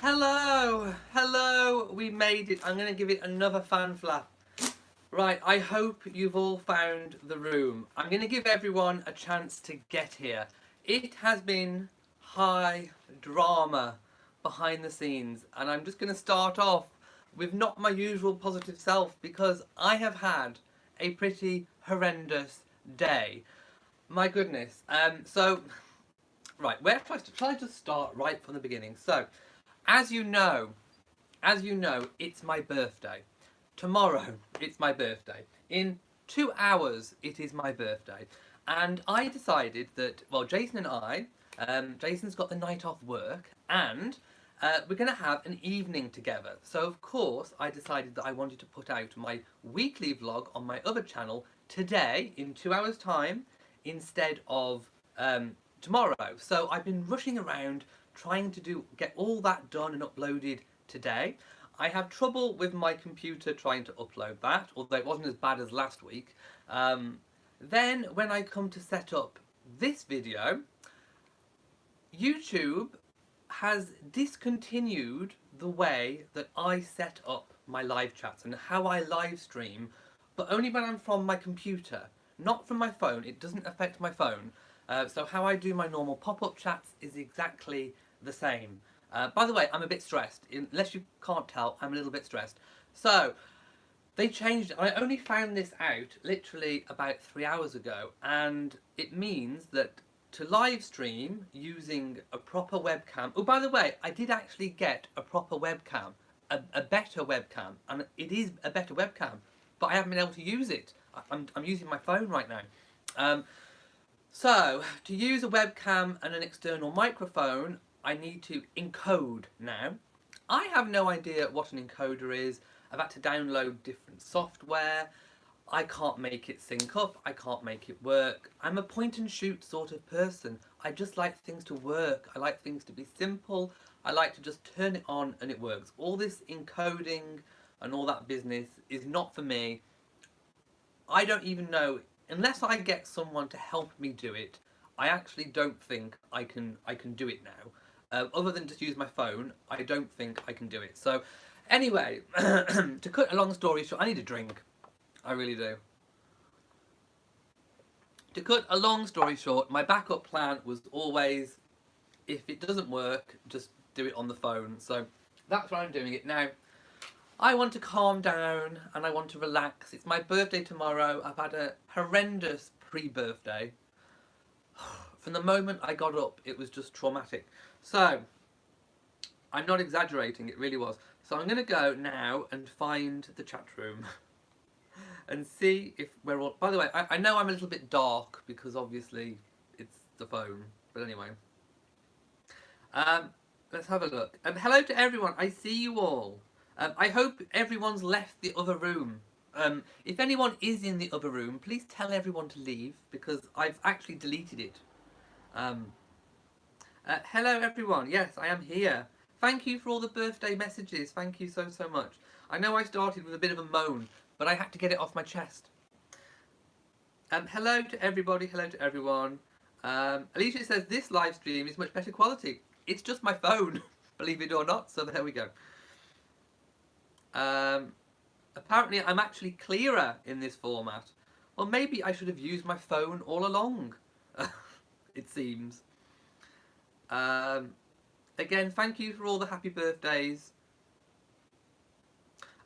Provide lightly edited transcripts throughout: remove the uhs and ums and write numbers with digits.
Hello, we made it. I'm going to give it another fan flap. Right, I hope you've all found the room. I'm going to give everyone a chance to get here. It has been high drama behind the scenes, and I'm just going to start off with not my usual positive self because I have had a pretty horrendous day. My goodness. Right, shall I just start right from the beginning? So, as you know, it's my birthday. Tomorrow, it's my birthday. In 2 hours, it is my birthday. And I decided that, well, Jason and I, Jason's got the night off work, and we're going to have an evening together. So, of course, I decided that I wanted to put out my weekly vlog on my other channel today, in 2 hours' time, instead of tomorrow. So I've been rushing around trying to get all that done and uploaded today. I have trouble with my computer trying to upload that, although it wasn't as bad as last week. Then when I come to set up this video, YouTube has discontinued the way that I set up my live chats and how I live stream, but only when I'm from my computer, not from my phone. It doesn't affect my phone. So how I do my normal pop-up chats is exactly the same. By the way, I'm a bit stressed. Unless you can't tell, I'm a little bit stressed. So, they changed it. I only found this out literally about 3 hours ago, and it means that to live stream using a proper webcam... Oh, by the way, I did actually get a proper webcam, a better webcam, and it is a better webcam, but I haven't been able to use it. I'm using my phone right now. So, to use a webcam and an external microphone, I need to encode now. I have no idea what an encoder is. I've had to download different software. I can't make it sync up. I can't make it work. I'm a point and shoot sort of person. I just like things to work. I like things to be simple. I like to just turn it on and it works. All this encoding and all that business is not for me. I don't even know. Unless I get someone to help me do it, I actually don't think I can do it now. Other than just use my phone, I don't think I can do it. So, anyway, to cut a long story short, I need a drink. I really do. To cut a long story short, my backup plan was always, if it doesn't work, just do it on the phone. So, that's why I'm doing it now. I want to calm down and I want to relax. It's my birthday tomorrow. I've had a horrendous pre-birthday. From the moment I got up, it was just traumatic. So, I'm not exaggerating, it really was. So I'm going to go now and find the chat room and see if we're all... By the way, I know I'm a little bit dark because obviously it's the phone. But anyway. Let's have a look. Hello to everyone. I see you all. I hope everyone's left the other room. If anyone is in the other room, please tell everyone to leave because I've actually deleted it. Hello everyone. Yes, I am here. Thank you for all the birthday messages. Thank you so much. I know I started with a bit of a moan, but I had to get it off my chest. Hello to everybody. Hello to everyone. Alicia says this live stream is much better quality. It's just my phone, believe it or not. So there we go. Apparently I'm actually clearer in this format. Well, maybe I should have used my phone all along. It seems. Again, thank you for all the happy birthdays.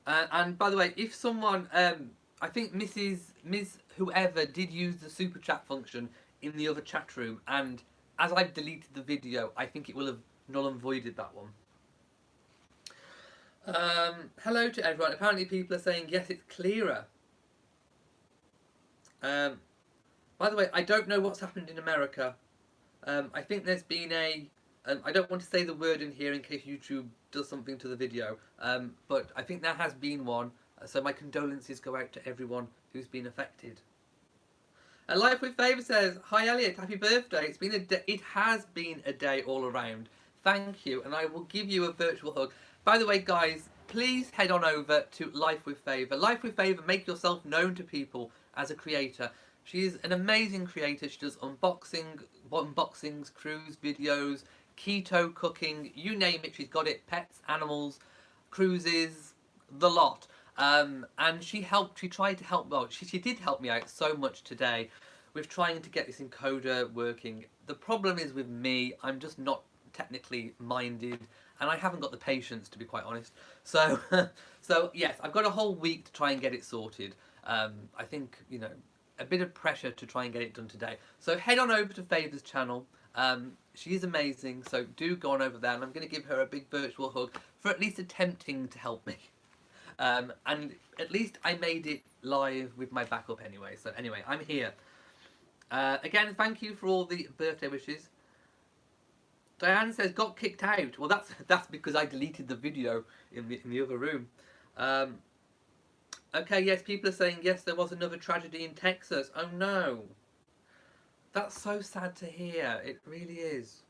And by the way, if someone, I think Ms. Whoever did use the super chat function in the other chat room, and as I've deleted the video, I think it will have null and voided that one. Hello to everyone. Apparently people are saying, yes, it's clearer. By the way, I don't know what's happened in America. I think there's been a... I don't want to say the word in here in case YouTube does something to the video. But I think there has been one. So my condolences go out to everyone who's been affected. Life with Favour says, hi Elliot, happy birthday. It's been a day. It has been a day all around. Thank you. And I will give you a virtual hug. By the way, guys, please head on over to Life with Favour. Life with Favour, make yourself known to people as a creator. She is an amazing creator. She does unboxings, cruise videos, keto cooking, you name it, she's got it. Pets, animals, cruises, the lot. And she tried to help, well, she did help me out so much today with trying to get this encoder working. The problem is with me, I'm just not technically minded, and I haven't got the patience, to be quite honest. So, so yes, I've got a whole week to try and get it sorted. I think, you know, a bit of pressure to try and get it done today. So head on over to Favour's channel. She is amazing, so do go on over there, and I'm going to give her a big virtual hug for at least attempting to help me. And at least I made it live with my backup anyway. So anyway, I'm here. Again, thank you for all the birthday wishes. Diane says, got kicked out. Well, that's because I deleted the video in the other room. Okay, yes, people are saying, yes, there was another tragedy in Texas. Oh, no. That's so sad to hear. It really is.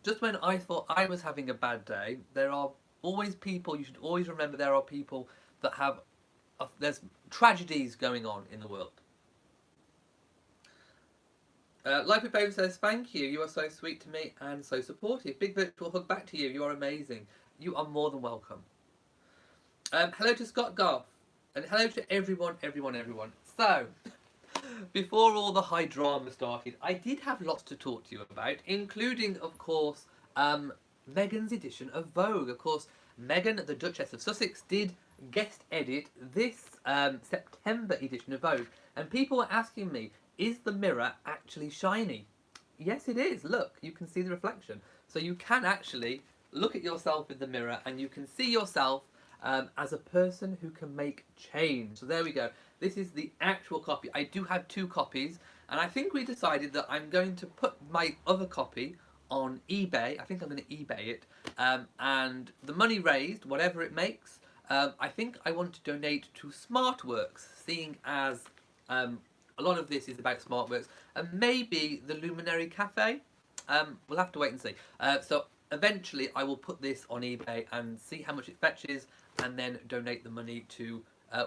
Just when I thought I was having a bad day, there are always people, you should always remember there are people that have, there's tragedies going on in the world. Life with Baby says, thank you. You are so sweet to me and so supportive. Big virtual hug back to you. You are amazing. You are more than welcome. Hello to Scott Goff. And hello to everyone. So, before all the high drama started, I did have lots to talk to you about, including, of course, Meghan's edition of Vogue. Of course, Meghan, the Duchess of Sussex, did guest edit this September edition of Vogue. And people were asking me, is the mirror actually shiny? Yes, it is. Look, you can see the reflection. So you can actually look at yourself in the mirror and you can see yourself as a person who can make change. So there we go. This is the actual copy. I do have 2 copies, and I think we decided that I'm going to put my other copy on eBay. I think I'm going to eBay it, and the money raised, whatever it makes, I think I want to donate to SmartWorks, seeing as a lot of this is about SmartWorks, and maybe the Luminary Cafe. We'll have to wait and see. So eventually I will put this on eBay and see how much it fetches, and then donate the money to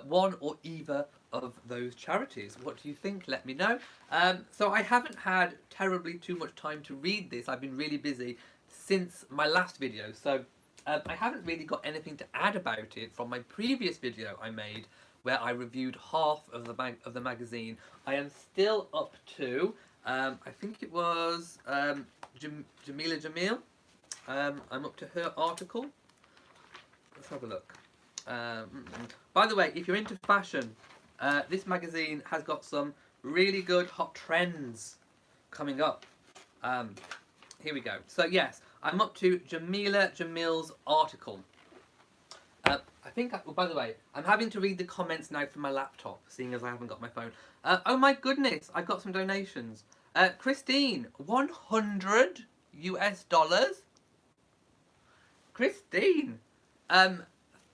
one or either of those charities. What do you think? Let me know. So I haven't had terribly too much time to read this. I've been really busy since my last video, so I haven't really got anything to add about it from my previous video I made, where I reviewed half of the magazine. I am still up to, I think it was Jamila Jamil. I'm up to her article. Let's have a look. By the way, if you're into fashion, this magazine has got some really good hot trends coming up. Here we go. So yes, I'm up to Jamila Jamil's article. I think, by the way, I'm having to read the comments now from my laptop, seeing as I haven't got my phone. Oh my goodness, I've got some donations. Christine, $100 US. Christine,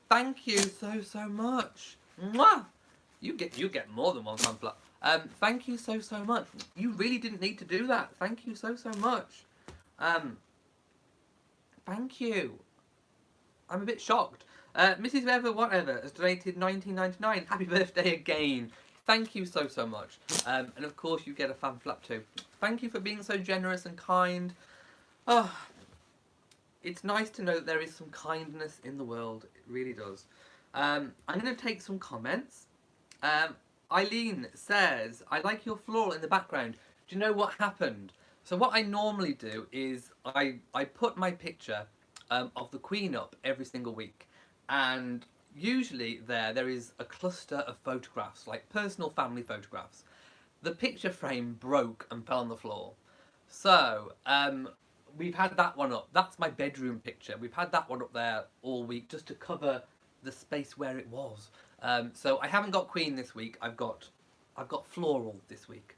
thank you so much. Mwah! You get more than one sunflower. Thank you so much. You really didn't need to do that. Thank you so much. Thank you. I'm a bit shocked. Mrs. Weather Whatever has donated $19.99. Happy birthday again. Thank you so much. And of course you get a fan flap too. Thank you for being so generous and kind. Oh, it's nice to know that there is some kindness in the world. It really does. I'm going to take some comments. Eileen says, I like your floral in the background. Do you know what happened? So what I normally do is I put my picture of the Queen up every single week. And usually there is a cluster of photographs, like personal family photographs. The picture frame broke and fell on the floor. So we've had that one up. That's my bedroom picture. We've had that one up there all week just to cover the space where it was. So I haven't got Queen this week. I've got floral this week.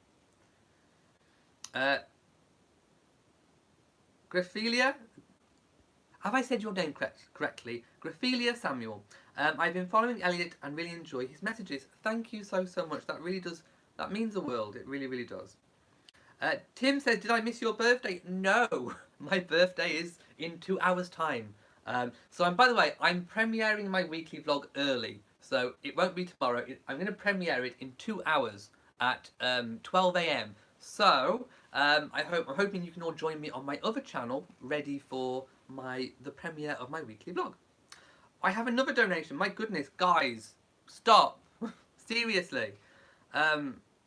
Graphelia? Have I said your name correctly? Graphelia Samuel. I've been following Elliot and really enjoy his messages. Thank you so much. That really does. That means the world. It really does. Tim says, did I miss your birthday? No, my birthday is in 2 hours' time. So by the way, I'm premiering my weekly vlog early. So it won't be tomorrow. I'm going to premiere it in 2 hours at 12 AM. So I'm hoping you can all join me on my other channel, ready for the premiere of my weekly vlog. I have another donation. My goodness, guys, stop. Seriously.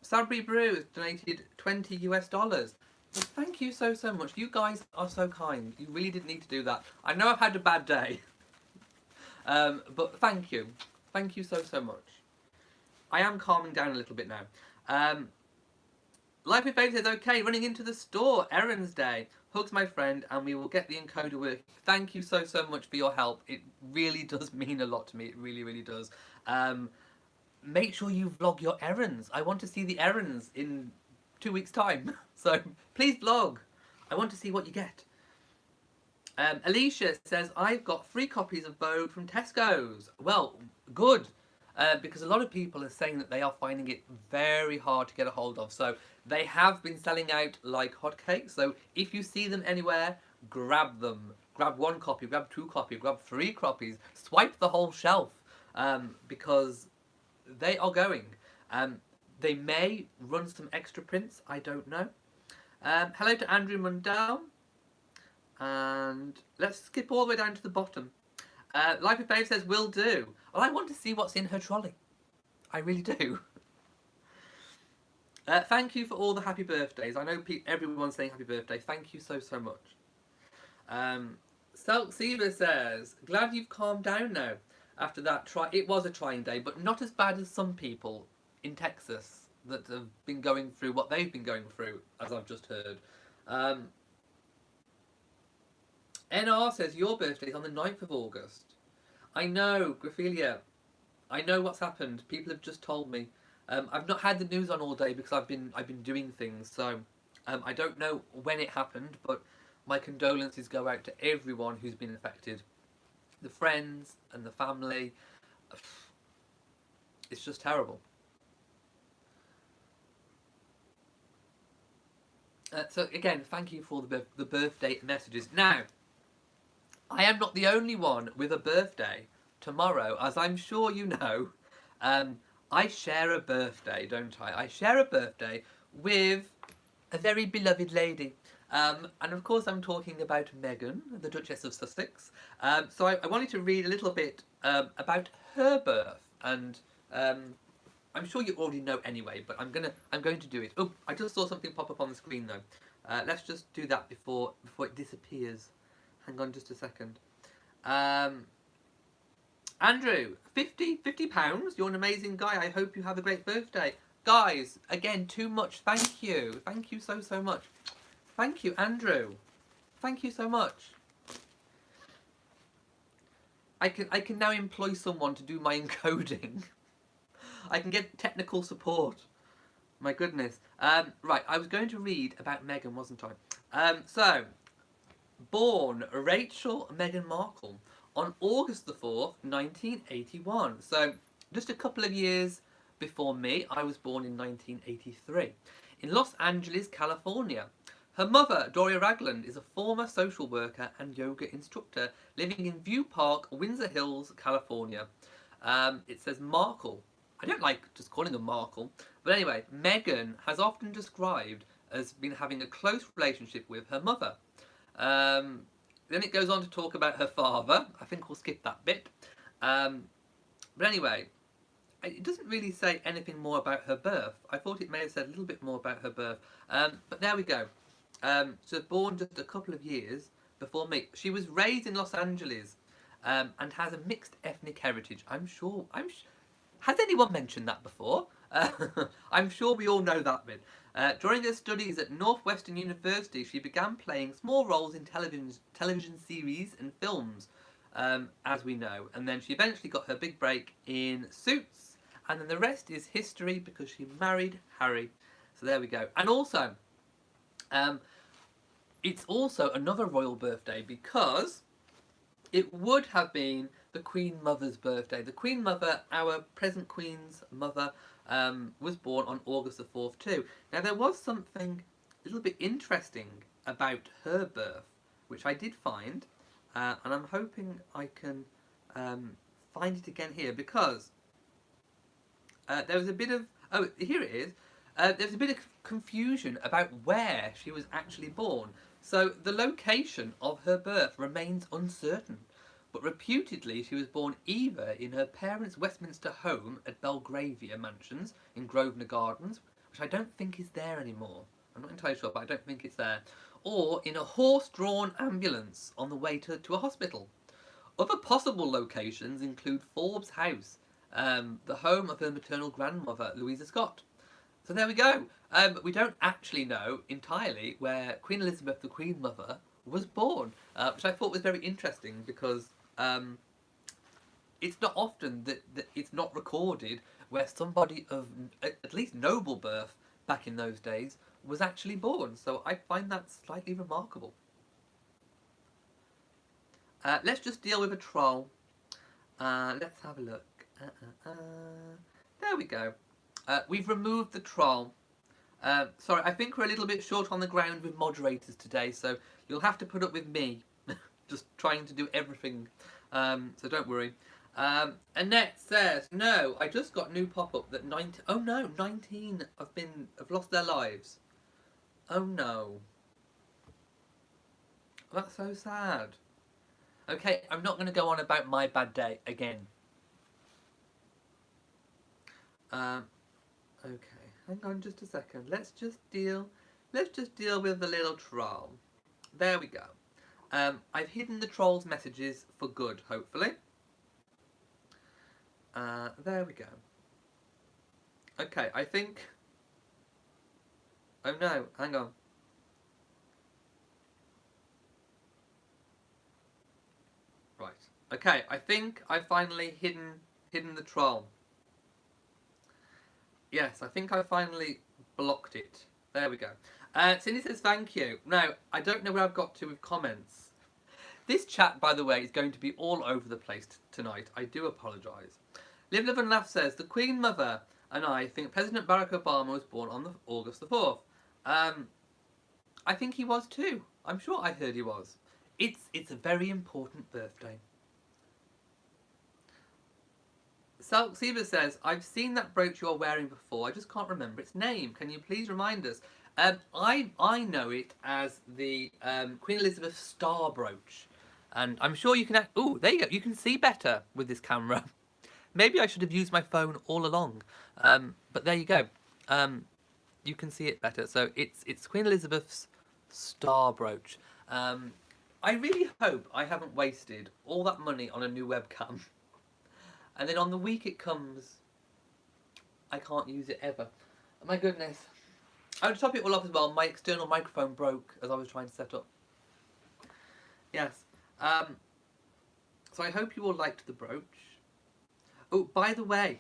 Sudbury Brew has donated $20 US. Well, thank you so much. You guys are so kind. You really didn't need to do that. I know I've had a bad day. But thank you. Thank you so much. I am calming down a little bit now. Life with Babe says, okay, running into the store, errands day. Hugs my friend and we will get the encoder working. Thank you so much for your help. It really does mean a lot to me. It really does. Make sure you vlog your errands. I want to see the errands in 2 weeks' time. So please vlog. I want to see what you get. Alicia says, I've got 3 copies of Vogue from Tesco's. Well, good. Because a lot of people are saying that they are finding it very hard to get a hold of. So they have been selling out like hotcakes. So if you see them anywhere, grab them. Grab 1 copy, grab 2 copies, grab 3 copies. Swipe the whole shelf. Because they are going. They may run some extra prints. I don't know. Hello to Andrew Mundell. And let's skip all the way down to the bottom. Life of Babe says, will do. Well, I want to see what's in her trolley. I really do. Thank you for all the happy birthdays. I know everyone's saying happy birthday. Thank you so much. Selk Seaver says, glad you've calmed down now after that it was a trying day, but not as bad as some people in Texas that have been going through what they've been going through, as I've just heard. NR says, your birthday is on the 9th of August. I know, Graphelia. I know what's happened. People have just told me. I've not had the news on all day because I've been doing things, so I don't know when it happened, but my condolences go out to everyone who's been affected. The friends and the family. It's just terrible. So again, thank you for the birthday messages. Now, I am not the only one with a birthday tomorrow, as I'm sure you know. I share a birthday, don't I? I share a birthday with a very beloved lady. And of course I'm talking about Meghan, the Duchess of Sussex. So I wanted to read a little bit about her birth. And I'm sure you already know anyway, but I'm going to do it. Oh, I just saw something pop up on the screen though. Let's just do that before it disappears. Hang on just a second. Andrew, £50. You're an amazing guy. I hope you have a great birthday. Guys, again, too much. Thank you. Thank you so much. Thank you, Andrew. Thank you so much. I can now employ someone to do my encoding. I can get technical support. My goodness. Right, I was going to read about Meghan, wasn't I? So, born Rachel Meghan Markle on August the 4th, 1981. So, just a couple of years before me. I was born in 1983 in Los Angeles, California. Her mother, Doria Ragland, is a former social worker and yoga instructor living in View Park, Windsor Hills, California. It says Markle. I don't like just calling her Markle. But anyway, Meghan has often described as been having a close relationship with her mother. Then it goes on to talk about her father. I think we'll skip that bit. But anyway, it doesn't really say anything more about her birth. I thought it may have said a little bit more about her birth. But there we go. She was born just a couple of years before me. She was raised in Los Angeles and has a mixed ethnic heritage. Has anyone mentioned that before? I'm sure we all know that bit. During her studies at Northwestern University, she began playing small roles in television series and films, as we know. And then she eventually got her big break in Suits. And then the rest is history because she married Harry. So there we go. And also, it's also another royal birthday because it would have been the Queen Mother's birthday. The Queen Mother, our present Queen's mother, was born on August the 4th too. Now there was something a little bit interesting about her birth, which I did find, and I'm hoping I can find it again here because there was a bit of... Oh, here it is. there's a bit of confusion about where she was actually born. So the location of her birth remains uncertain. But reputedly, she was born either in her parents' Westminster home at Belgravia Mansions in Grosvenor Gardens, which I don't think is there anymore. I'm not entirely sure, but I don't think it's there. Or in a horse-drawn ambulance on the way to a hospital. Other possible locations include Forbes House, the home of her maternal grandmother, Louisa Scott. So there we go. We don't actually know entirely where Queen Elizabeth, the Queen Mother, was born, which I thought was very interesting because it's not often that it's not recorded where somebody of at least noble birth back in those days was actually born. So I find that slightly remarkable. Let's just deal with a troll. Let's have a look. There we go. We've removed the troll. Sorry, I think we're a little bit short on the ground with moderators today, so you'll have to put up with me just trying to do everything. So don't worry. Annette says, no, I just got new pop-up that 19... Oh no, 19 have lost their lives. Oh no. That's so sad. Okay, I'm not going to go on about my bad day again. Okay, hang on just a second. Let's just deal with the little troll. There we go. I've hidden the troll's messages for good, hopefully. There we go. Okay, I think... Oh no, hang on. Right. Okay, I think I've finally hidden the troll. Yes, I think I finally blocked it. There we go. Cindy says thank you. Now, I don't know where I've got to with comments. This chat, by the way, is going to be all over the place tonight. I do apologise. Live, Live and Laugh says, the Queen Mother and I think President Barack Obama was born on August the 4th. I think he was too. I'm sure I heard he was. It's a very important birthday. Siva says, I've seen that brooch you're wearing before. I just can't remember its name. Can you please remind us? I know it as the Queen Elizabeth Star brooch. And I'm sure you can... Oh, there you go. You can see better with this camera. Maybe I should have used my phone all along. But there you go. You can see it better. So it's Queen Elizabeth's Star brooch. I really hope I haven't wasted all that money on a new webcam. And then on the week it comes, I can't use it ever. My goodness. Oh, to top it all off as well, my external microphone broke as I was trying to set up. Yes. So I hope you all liked the brooch. Oh, by the way,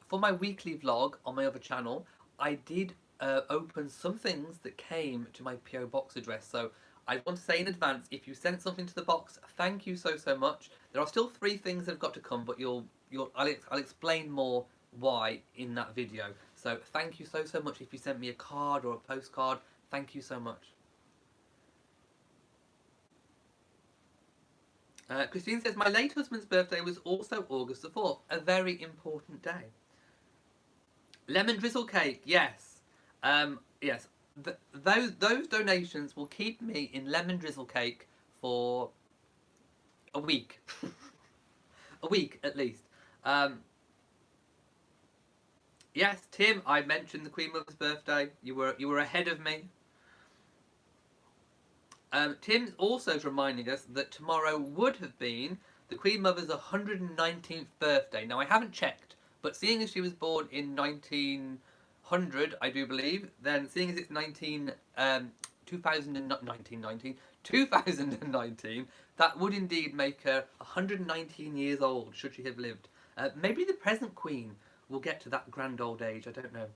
for my weekly vlog on my other channel, I did open some things that came to my PO box address. So I want to say in advance, if you sent something to the box, thank you so much. There are still 3 things that have got to come, but I'll explain more why in that video. So thank you so much if you sent me a card or a postcard. Thank you so much. Christine says, my late husband's birthday was also August the 4th, a very important day. Lemon drizzle cake, yes. Yes. Those donations will keep me in lemon drizzle cake for a week. A week at least. Yes, Tim, I mentioned the Queen Mother's birthday. You were ahead of me. Tim's also reminding us that tomorrow would have been the Queen Mother's 119th birthday. Now, I haven't checked, but seeing as she was born in 1900, I do believe, then seeing as it's 2019, that would indeed make her 119 years old, should she have lived. Maybe the present Queen will get to that grand old age, I don't know.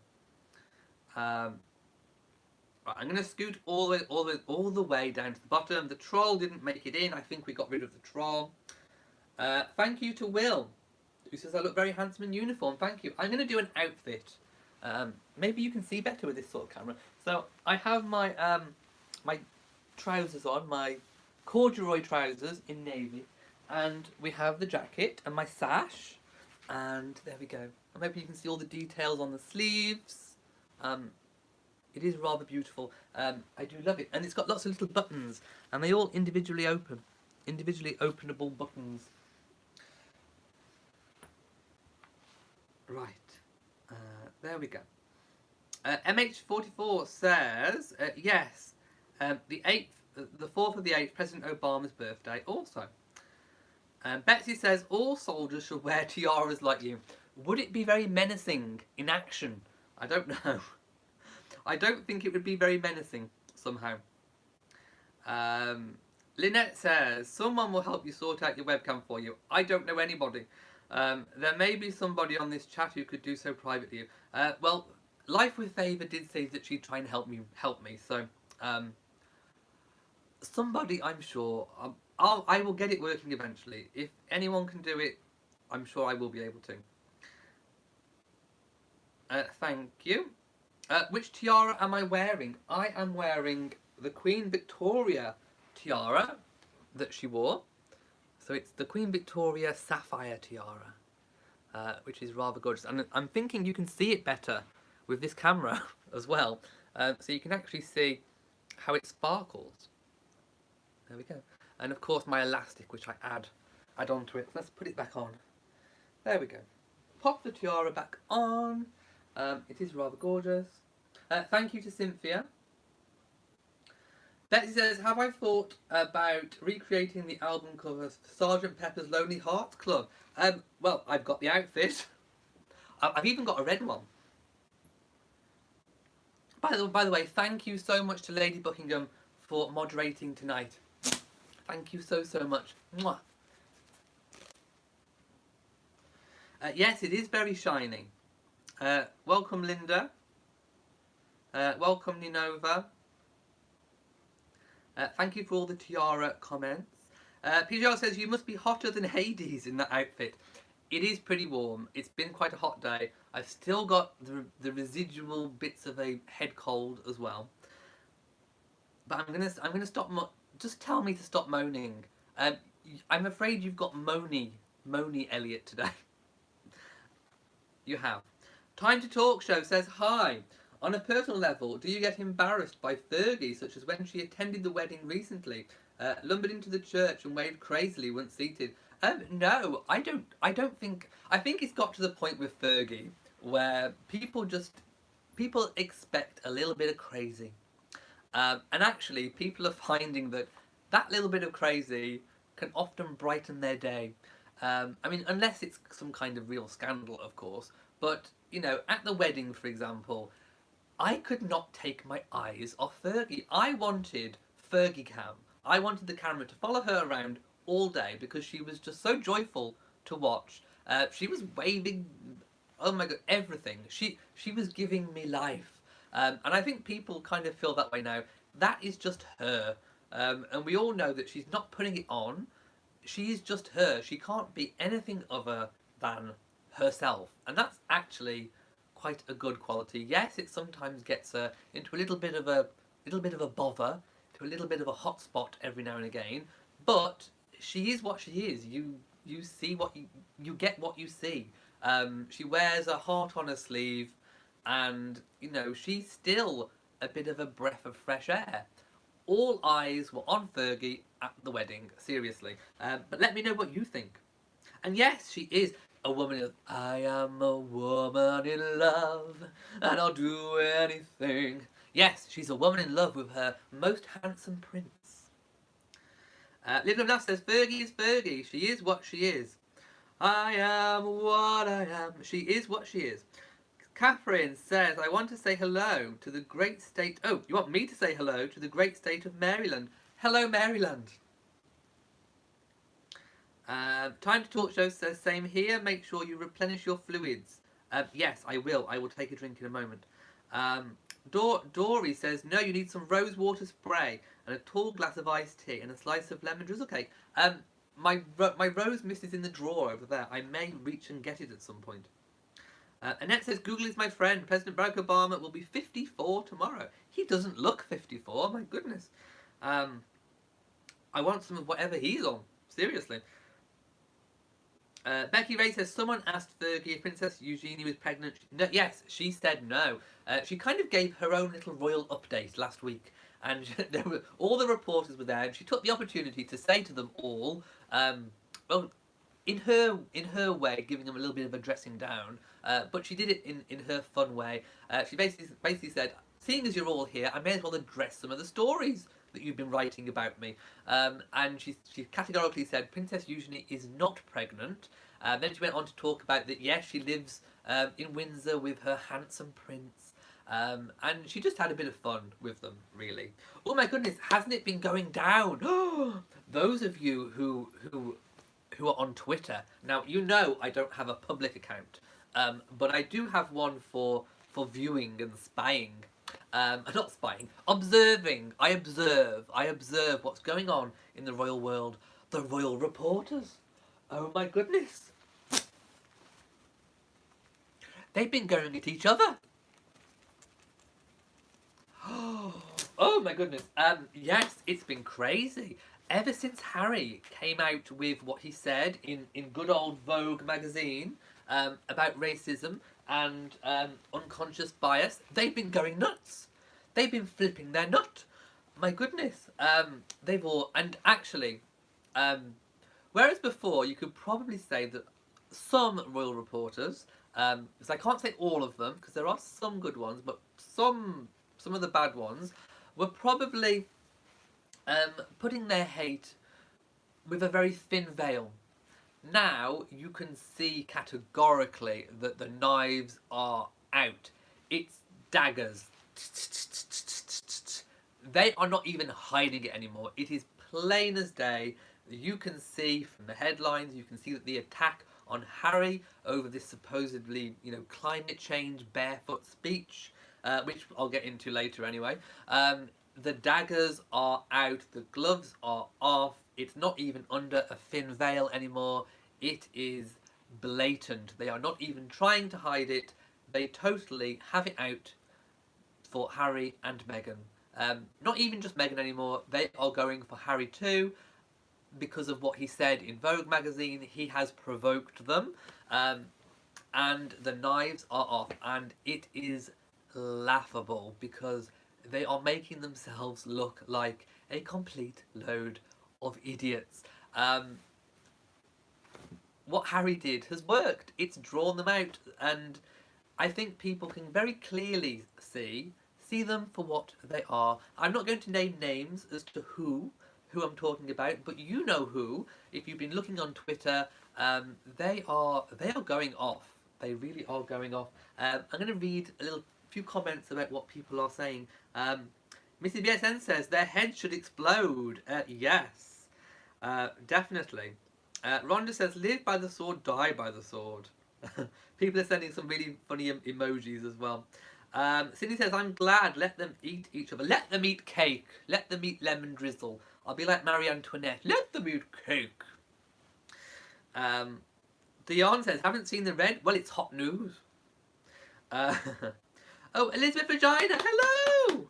Right, I'm going to scoot all the way down to the bottom. The troll didn't make it in. I think we got rid of the troll. Thank you to Will, who says I look very handsome in uniform. Thank you. I'm going to do an outfit. Maybe you can see better with this sort of camera. So I have my my trousers on, my corduroy trousers in navy, and we have the jacket and my sash, and there we go. And maybe you can see all the details on the sleeves. It is rather beautiful. I do love it, and it's got lots of little buttons, and they all individually openable buttons. Right, there we go. MH44 says yes. The 4th of the 8th, President Obama's birthday, also. Betsy says all soldiers should wear tiaras like you. Would it be very menacing in action? I don't know. I don't think it would be very menacing somehow. Lynette says someone will help you sort out your webcam for you. I don't know anybody. There may be somebody on this chat who could do so privately. Well, Life with Favour did say that she'd try and help me. So somebody, I'm sure. I will get it working eventually. If anyone can do it, I'm sure I will be able to. Thank you. Which tiara am I wearing? I am wearing the Queen Victoria tiara that she wore. So it's the Queen Victoria Sapphire tiara, which is rather gorgeous. And I'm thinking you can see it better with this camera as well. So you can actually see how it sparkles. There we go. And of course my elastic, which I add onto it. Let's put it back on. There we go. Pop the tiara back on. It is rather gorgeous. Thank you to Cynthia. Betsy says, have I thought about recreating the album covers for Sgt. Pepper's Lonely Hearts Club? Well, I've got the outfit. I've even got a red one. By the way, thank you so much to Lady Buckingham for moderating tonight. Thank you so much. Mwah. Yes, it is very shiny. Welcome, Linda. Welcome, Ninova. Thank you for all the tiara comments. PJR says, you must be hotter than Hades in that outfit. It is pretty warm. It's been quite a hot day. I've still got the residual bits of a head cold as well. But I'm gonna stop. Just tell me to stop moaning. I'm afraid you've got moany Elliot today. You have. Time to Talk Show says, hi. On a personal level, do you get embarrassed by Fergie, such as when she attended the wedding recently, lumbered into the church and waved crazily once seated? No, I don't think. I think it's got to the point with Fergie where people expect a little bit of crazy, and actually people are finding that little bit of crazy can often brighten their day. I mean, unless it's some kind of real scandal, of course. But you know, at the wedding, for example, I could not take my eyes off Fergie. I wanted Fergie cam. I wanted the camera to follow her around all day because she was just so joyful to watch. She was waving, oh my god, everything. She was giving me life. And I think people kind of feel that way now. That is just her. And we all know that she's not putting it on. She is just her. She can't be anything other than herself. And that's actually quite a good quality. Yes, it sometimes gets her into a little bit of a bother, to a little bit of a hot spot every now and again, but she is what she is. You see what you get what you see. She wears a heart on her sleeve, and you know, she's still a bit of a breath of fresh air. All eyes were on Fergie at the wedding, seriously. But let me know what you think. And yes, she is a woman of, I am a woman in love, and I'll do anything. Yes, she's a woman in love with her most handsome prince. Little Laugh says, Fergie is Fergie. She is what she is. I am what I am. She is what she is. Catherine says, I want to say hello to the great state... Oh, you want me to say hello to the great state of Maryland. Hello, Maryland. Time to Talk Show says, same here. Make sure you replenish your fluids. Yes, I will. I will take a drink in a moment. Dory says, no, you need some rose water spray and a tall glass of iced tea and a slice of lemon drizzle cake. My rose mist is in the drawer over there. I may reach and get it at some point. Annette says, Google is my friend. President Barack Obama will be 54 tomorrow. He doesn't look 54, my goodness. I want some of whatever he's on. Seriously. Becky Ray says someone asked Fergie if Princess Eugenie was pregnant. No, yes, she said no. She kind of gave her own little royal update last week, and all the reporters were there, and she took the opportunity to say to them all, well, in her way, giving them a little bit of a dressing down, but she did it in her fun way. She basically said, seeing as you're all here, I may as well address some of the stories that you've been writing about me. And she categorically said Princess Eugenie is not pregnant. Then she went on to talk about that, yes, she lives in Windsor with her handsome prince. And she just had a bit of fun with them, really. Oh my goodness, hasn't it been going down? Those of you who are on Twitter. Now, you know I don't have a public account, but I do have one for viewing and spying. Not spying, observing. I observe what's going on in the royal world. The royal reporters. Oh my goodness. They've been going at each other. Oh my goodness. Yes, it's been crazy. Ever since Harry came out with what he said in good old Vogue magazine about racism and unconscious bias, they've been going nuts. They've been flipping their nut. My goodness. They've all... And actually, whereas before you could probably say that some royal reporters, because I can't say all of them, because there are some good ones, but some of the bad ones were probably putting their hate with a very thin veil. Now you can see categorically that the knives are out. It's daggers. They are not even hiding it anymore. It is plain as day. You can see from the headlines, you can see that the attack on Harry over this supposedly, climate change barefoot speech, which I'll get into later anyway. The daggers are out, the gloves are off, it's not even under a thin veil anymore, it is blatant. They are not even trying to hide it, they totally have it out for Harry and Meghan. Not even just Meghan anymore, they are going for Harry too, because of what he said in Vogue magazine. He has provoked them, and the knives are off, and it is laughable because they are making themselves look like a complete load of idiots. What Harry did has worked. It's drawn them out, and I think people can very clearly see them for what they are. I'm not going to name names as to who I'm talking about, but you know who. If you've been looking on Twitter, they are going off. They really are going off. I'm going to read a few comments about what people are saying. Mrs. BSN says their heads should explode. Yes, definitely. Rhonda says live by the sword, die by the sword. People are sending some really funny emojis as well. Cindy says I'm glad. Let them eat each other. Let them eat cake. Let them eat lemon drizzle. I'll be like Marie Antoinette. Let them eat cake. Dion says haven't seen the red. Well, it's hot news. Oh, Elizabeth Vagina, hello!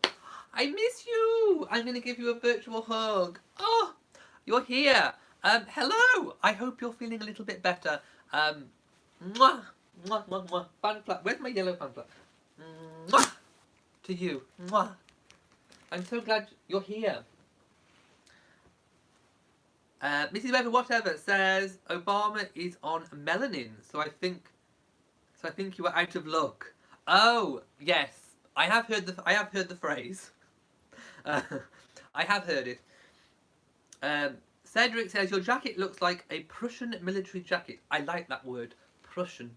I miss you! I'm going to give you a virtual hug. Oh, you're here. Hello! I hope you're feeling a little bit better. Mwah! Mwah, mwah, mwah. Fan flap. Where's my yellow fan flap? Mwah! To you. Mwah! I'm so glad you're here. Mrs. Weber whatever says Obama is on melanin, so I think you are out of luck. Oh, yes. I have heard the phrase. I have heard it. Cedric says your jacket looks like a Prussian military jacket. I like that word, Prussian.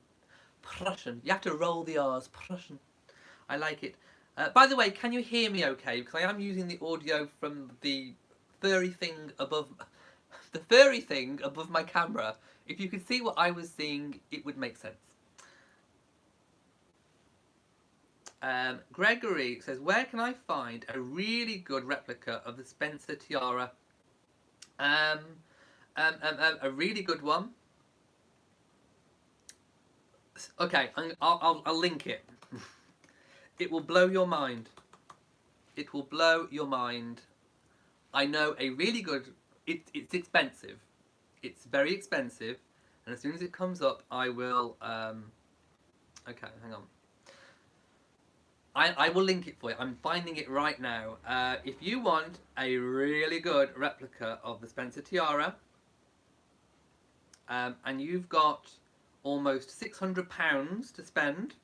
Prussian. You have to roll the R's. Prussian. I like it. By the way, can you hear me okay? Because I am using the audio from the furry thing above my camera. If you could see what I was seeing, it would make sense. Gregory says, where can I find a really good replica of the Spencer tiara? A really good one. Okay, I'll link it. It will blow your mind. It will blow your mind. I know a really good... It's expensive. It's very expensive, And as soon as it comes up, I will... okay, hang on. I will link it for you. I'm finding it right now. If you want a really good replica of the Spencer tiara, and you've got almost £600 to spend,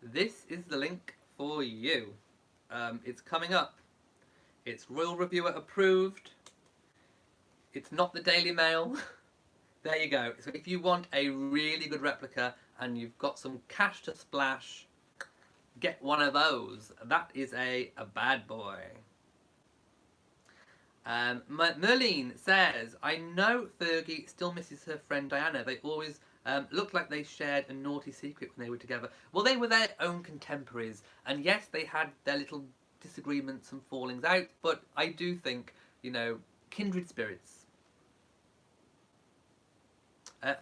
this is the link for you. It's coming up. It's Royal Reviewer approved. It's not the Daily Mail. There you go. So if you want a really good replica and you've got some cash to splash, get one of those. That is a bad boy. Merlene says, I know Fergie still misses her friend Diana. They always looked like they shared a naughty secret when they were together. Well, they were their own contemporaries. And yes, they had their little disagreements and fallings out. But I do think, you know, kindred spirits.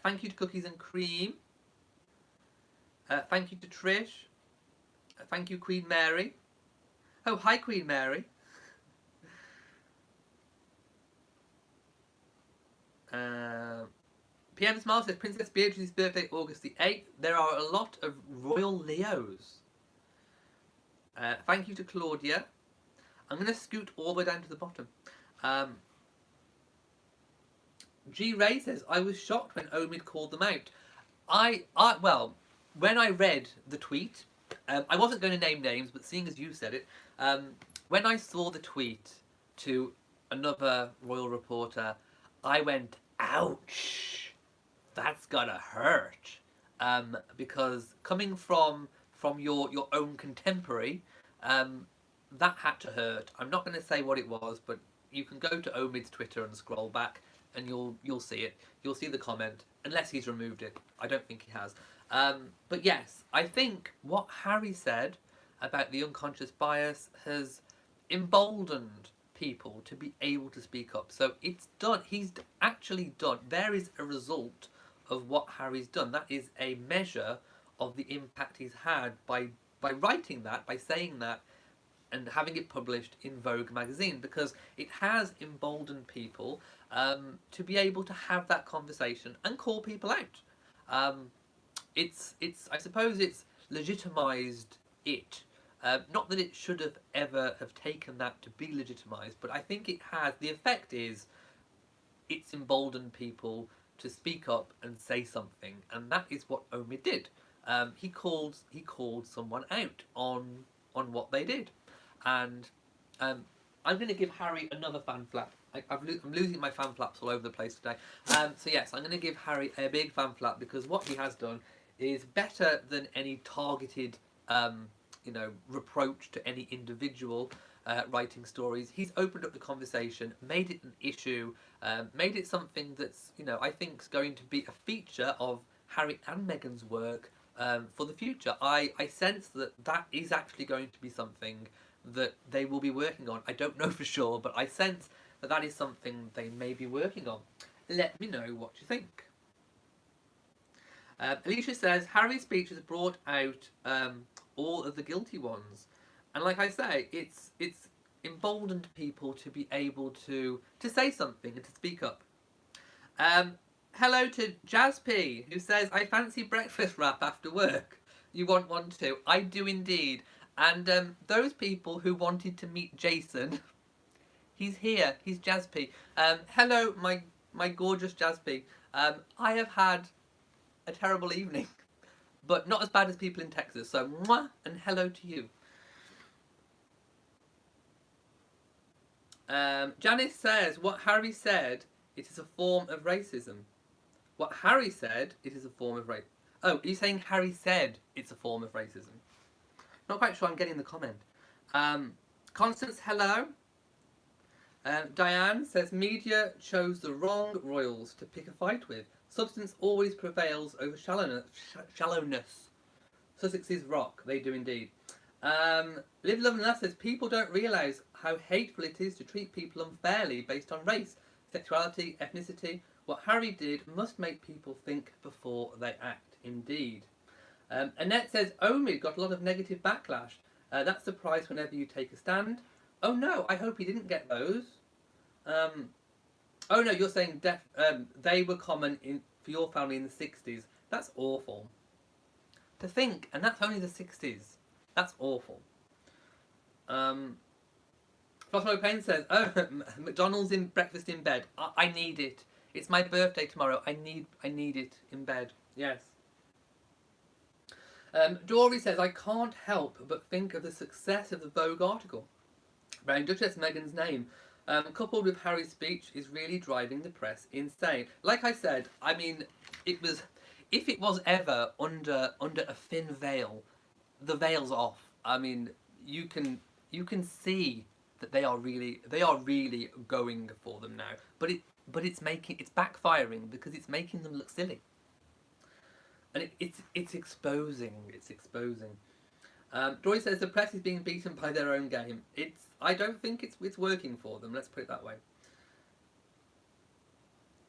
Thank you to Cookies and Cream. Thank you to Trish. Thank you, Queen Mary. Oh, hi, Queen Mary. PM Smile says, Princess Beatrice's birthday, August the 8th. There are a lot of royal Leos. Thank you to Claudia. I'm going to scoot all the way down to the bottom. G. Ray says, I was shocked when Omid called them out. Well, when I read the tweet, I wasn't going to name names, but seeing as you said it, when I saw the tweet to another royal reporter, I went, ouch, that's gotta hurt. Because coming from your own contemporary, that had to hurt. I'm not going to say what it was, but you can go to Omid's Twitter and scroll back, and you'll see it. You'll see the comment, unless he's removed it. I don't think he has. But yes, I think what Harry said about the unconscious bias has emboldened people to be able to speak up. So it's done. He's actually done. There is a result of what Harry's done. That is a measure of the impact he's had by writing that, by saying that, and having it published in Vogue magazine, because it has emboldened people to be able to have that conversation and call people out. It's I suppose it's legitimised it. Not that it should have ever have taken that to be legitimised, but I think it has. The effect is it's emboldened people to speak up and say something, and that is what Omid did. He called someone out on what they did, and I'm going to give Harry another fan flap. I'm losing my fan flaps all over the place today. So yes, I'm going to give Harry a big fan flap, because what he has done is better than any targeted, reproach to any individual writing stories. He's opened up the conversation, made it an issue, made it something that's, I think is going to be a feature of Harry and Meghan's work for the future. I sense that is actually going to be something that they will be working on. I don't know for sure, but I sense that is something they may be working on. Let me know what you think. Alicia says, Harry's speech has brought out all of the guilty ones. And like I say, it's emboldened people to be able to say something and to speak up. Hello to Jazz P, who says, I fancy breakfast wrap after work. You want one too? I do indeed. And those people who wanted to meet Jason, he's here. He's Jazz P. Hello, my gorgeous Jazz P. I have had a terrible evening, but not as bad as people in Texas. So, mwah, and hello to you. Janice says, what Harry said, it is a form of racism. What Harry said, it is a form of racism. Oh, are you saying Harry said it's a form of racism? Not quite sure I'm getting the comment. Constance, hello. Diane says, media chose the wrong royals to pick a fight with. Substance always prevails over shallowness. Sussex is rock. They do indeed. Live, Love and Laugh says, people don't realise how hateful it is to treat people unfairly based on race, sexuality, ethnicity. What Harry did must make people think before they act. Indeed. Annette says, Omid got a lot of negative backlash. That's the price whenever you take a stand. Oh no, I hope he didn't get those. Oh no, you're saying they were common for your family in the 60s. That's awful. To think, and that's only the 60s. That's awful. Flosmo Payne says, oh, McDonald's in breakfast in bed. I need it. It's my birthday tomorrow. I need it in bed. Yes. Dory says, I can't help but think of the success of the Vogue article bearing Duchess Meghan's name, coupled with Harry's speech, is really driving the press insane. Like I said, I mean, if it was ever under a thin veil, the veil's off. I mean, you can see that they are really going for them now. But it's backfiring because it's making them look silly. And it's exposing. Joy says the press is being beaten by their own game. I don't think it's working for them. Let's put it that way.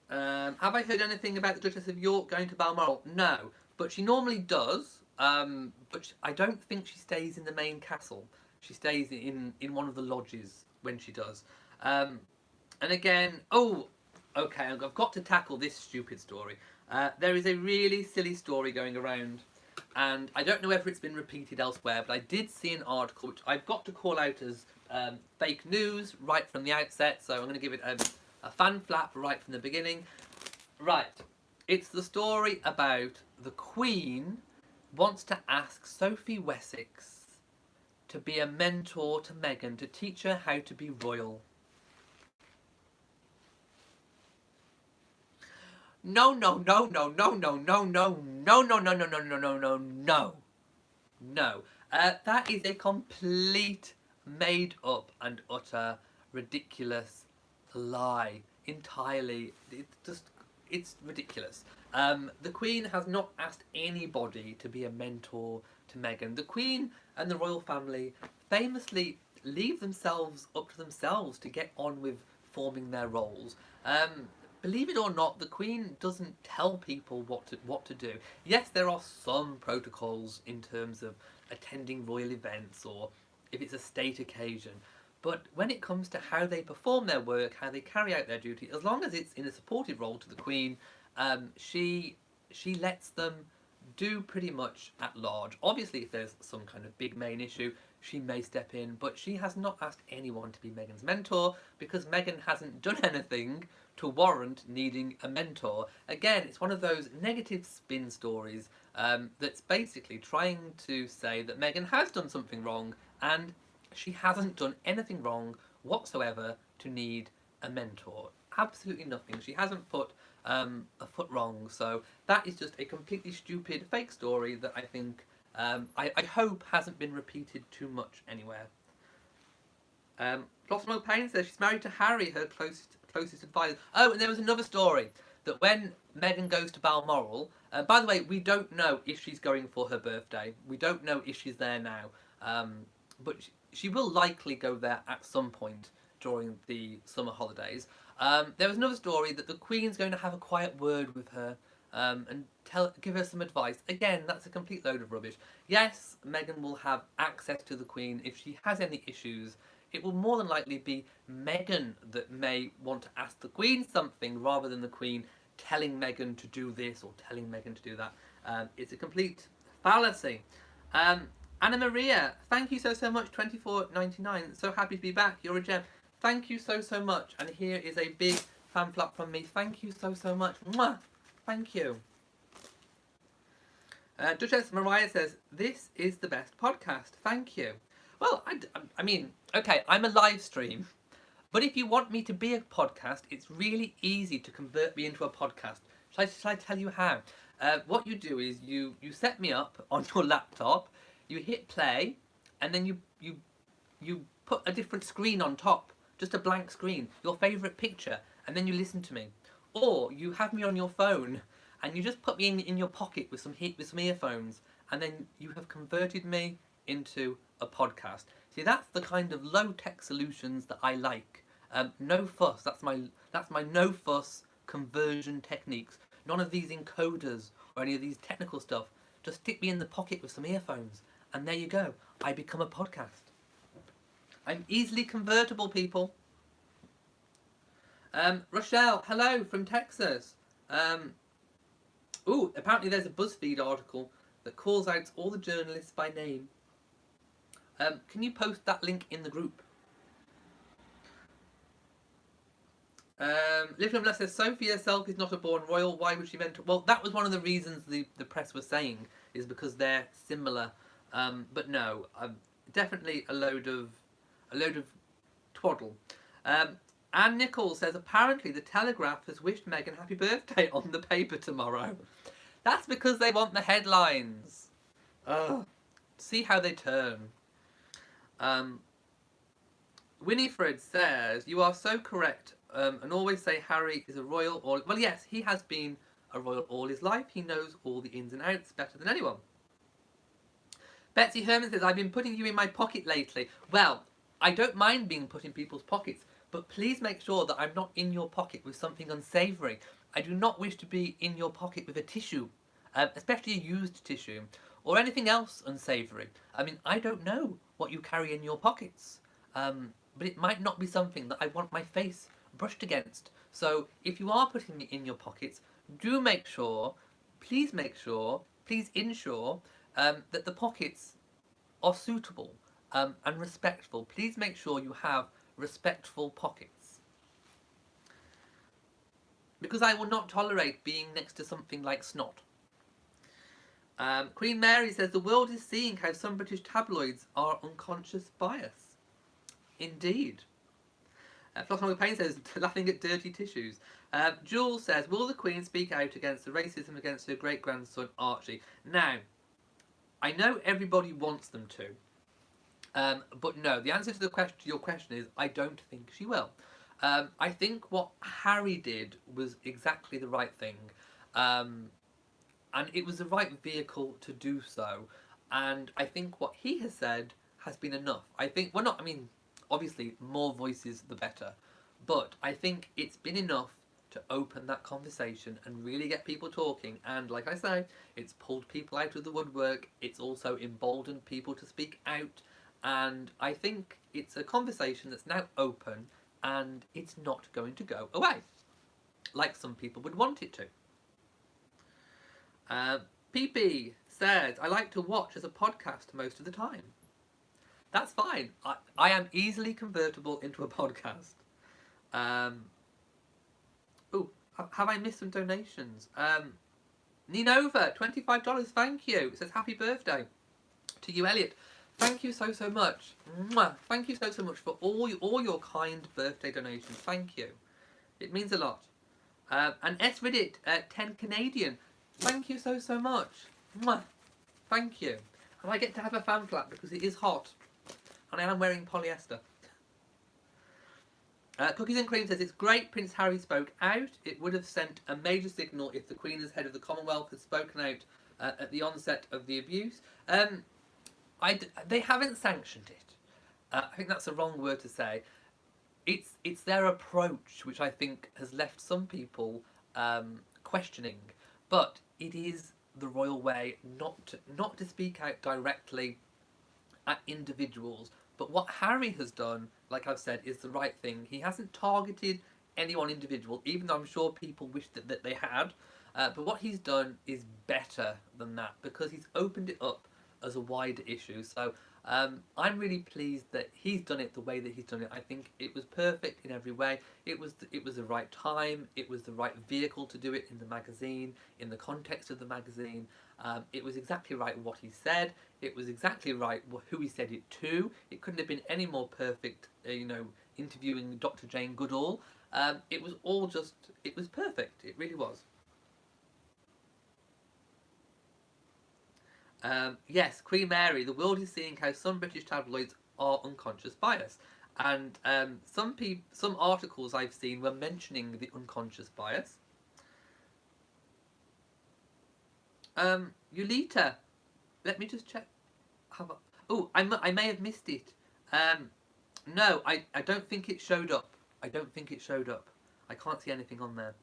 Have I heard anything about the Duchess of York going to Balmoral? No, but she normally does. But I don't think she stays in the main castle. She stays in one of the lodges when she does. And again, okay, I've got to tackle this stupid story. There is a really silly story going around, and I don't know whether it's been repeated elsewhere, but I did see an article which I've got to call out as fake news right from the outset, so I'm going to give it a fan flap right from the beginning. Right, it's the story about the Queen wants to ask Sophie Wessex to be a mentor to Meghan, to teach her how to be royal. No. That is a complete, made up and utter ridiculous lie. Entirely. It's ridiculous. The Queen has not asked anybody to be a mentor to Meghan. The Queen and the royal family famously leave themselves up to themselves to get on with forming their roles. Believe it or not, the Queen doesn't tell people what to do. Yes, there are some protocols in terms of attending royal events or if it's a state occasion. But when it comes to how they perform their work, how they carry out their duty, as long as it's in a supportive role to the Queen, she lets them do pretty much at large. Obviously, if there's some kind of big main issue, she may step in, but she has not asked anyone to be Meghan's mentor because Meghan hasn't done anything to warrant needing a mentor. Again, it's one of those negative spin stories that's basically trying to say that Meghan has done something wrong and she hasn't done anything wrong whatsoever to need a mentor. Absolutely nothing. She hasn't put a foot wrong. So that is just a completely stupid fake story that I think I hope hasn't been repeated too much anywhere. Blossom Payne says she's married to Harry, her closest advisor. Oh, and there was another story that when Meghan goes to Balmoral, by the way, we don't know if she's going for her birthday. We don't know if she's there now. But she will likely go there at some point during the summer holidays. There was another story that the Queen's going to have a quiet word with her and give her some advice. Again, that's a complete load of rubbish. Yes, Meghan will have access to the Queen if she has any issues. It will more than likely be Meghan that may want to ask the Queen something rather than the Queen telling Meghan to do this or telling Meghan to do that. It's a complete fallacy. Anna Maria, thank you so much, $24.99. So happy to be back. You're a gem. Thank you so much. And here is a big fan flap from me. Thank you so much. Mwah! Thank you. Duchess Mariah says, this is the best podcast. Thank you. Well, I mean, okay, I'm a live stream. But if you want me to be a podcast, it's really easy to convert me into a podcast. Shall I tell you how? What you do is you set me up on your laptop, you hit play, and then you put a different screen on top, just a blank screen, your favourite picture, and then you listen to me. Or you have me on your phone, and you just put me in your pocket with some earphones, and then you have converted me into a podcast. See, that's the kind of low-tech solutions that I like. No fuss. That's my no fuss conversion techniques. None of these encoders or any of these technical stuff. Just stick me in the pocket with some earphones, and there you go. I become a podcast. I'm easily convertible, people. Rochelle, hello from Texas. Ooh, apparently there's a BuzzFeed article that calls out all the journalists by name. Can you post that link in the group? Live Love says Sophie herself is not a born royal. Why would she mentor? Well, that was one of the reasons the press was saying, is because they're similar. But no, definitely a load of twaddle. Anne Nichols says apparently the Telegraph has wished Meghan happy birthday on the paper tomorrow. That's because they want the headlines. Ugh. See how they turn. Winifred says, you are so correct, and always say Harry is a royal all... Well, yes, he has been a royal all his life. He knows all the ins and outs better than anyone. Betsy Herman says, I've been putting you in my pocket lately. Well, I don't mind being put in people's pockets, but please make sure that I'm not in your pocket with something unsavoury. I do not wish to be in your pocket with a tissue, especially a used tissue, or anything else unsavoury. I mean, I don't know what you carry in your pockets, but it might not be something that I want my face brushed against. So if you are putting me in your pockets, do make sure, please ensure that the pockets are suitable and respectful. Please make sure you have respectful pockets. Because I will not tolerate being next to something like snot. Queen Mary says, the world is seeing how some British tabloids are unconscious bias. Indeed. Flossmonger Payne says, laughing at dirty tissues. Jules says, will the Queen speak out against the racism against her great-grandson Archie? Now, I know everybody wants them to. But no, the answer to your question is, I don't think she will. I think what Harry did was exactly the right thing. And it was the right vehicle to do so. And I think what he has said has been enough. I think, well, not, I mean, obviously, more voices the better. But I think it's been enough to open that conversation and really get people talking. And like I say, it's pulled people out of the woodwork. It's also emboldened people to speak out. And I think it's a conversation that's now open and it's not going to go away, like some people would want it to. PP says, I like to watch as a podcast most of the time. That's fine. I am easily convertible into a podcast. Oh, have I missed some donations? Ninova, $25, thank you. It says happy birthday to you, Elliot. Thank you so much. Mwah. Thank you so much for all your kind birthday donations. Thank you. It means a lot. And S Reddit, 10 Canadian. Thank you so much. Mwah. Thank you. And I get to have a fan flap because it is hot. And I am wearing polyester. Cookies and Cream says, it's great Prince Harry spoke out. It would have sent a major signal if the Queen as head of the Commonwealth had spoken out at the onset of the abuse. They haven't sanctioned it. I think that's the wrong word to say. It's their approach which I think has left some people questioning. But it is the royal way not to speak out directly at individuals. But what Harry has done, like I've said, is the right thing. He hasn't targeted any one individual, even though I'm sure people wish that they had. But what he's done is better than that because he's opened it up as a wider issue. So I'm really pleased that he's done it the way that he's done it. I think it was perfect in every way. It was the right time. It was the right vehicle to do it in the magazine, in the context of the magazine. It was exactly right what he said. It was exactly right who he said it to. It couldn't have been any more perfect, interviewing Dr. Jane Goodall. It was all just, it was perfect. It really was. Yes, Queen Mary, the world is seeing how some British tabloids are unconscious bias. And some articles I've seen were mentioning the unconscious bias. Yulita, let me just check. I may have missed it. No, I don't think it showed up. I don't think it showed up. I can't see anything on there.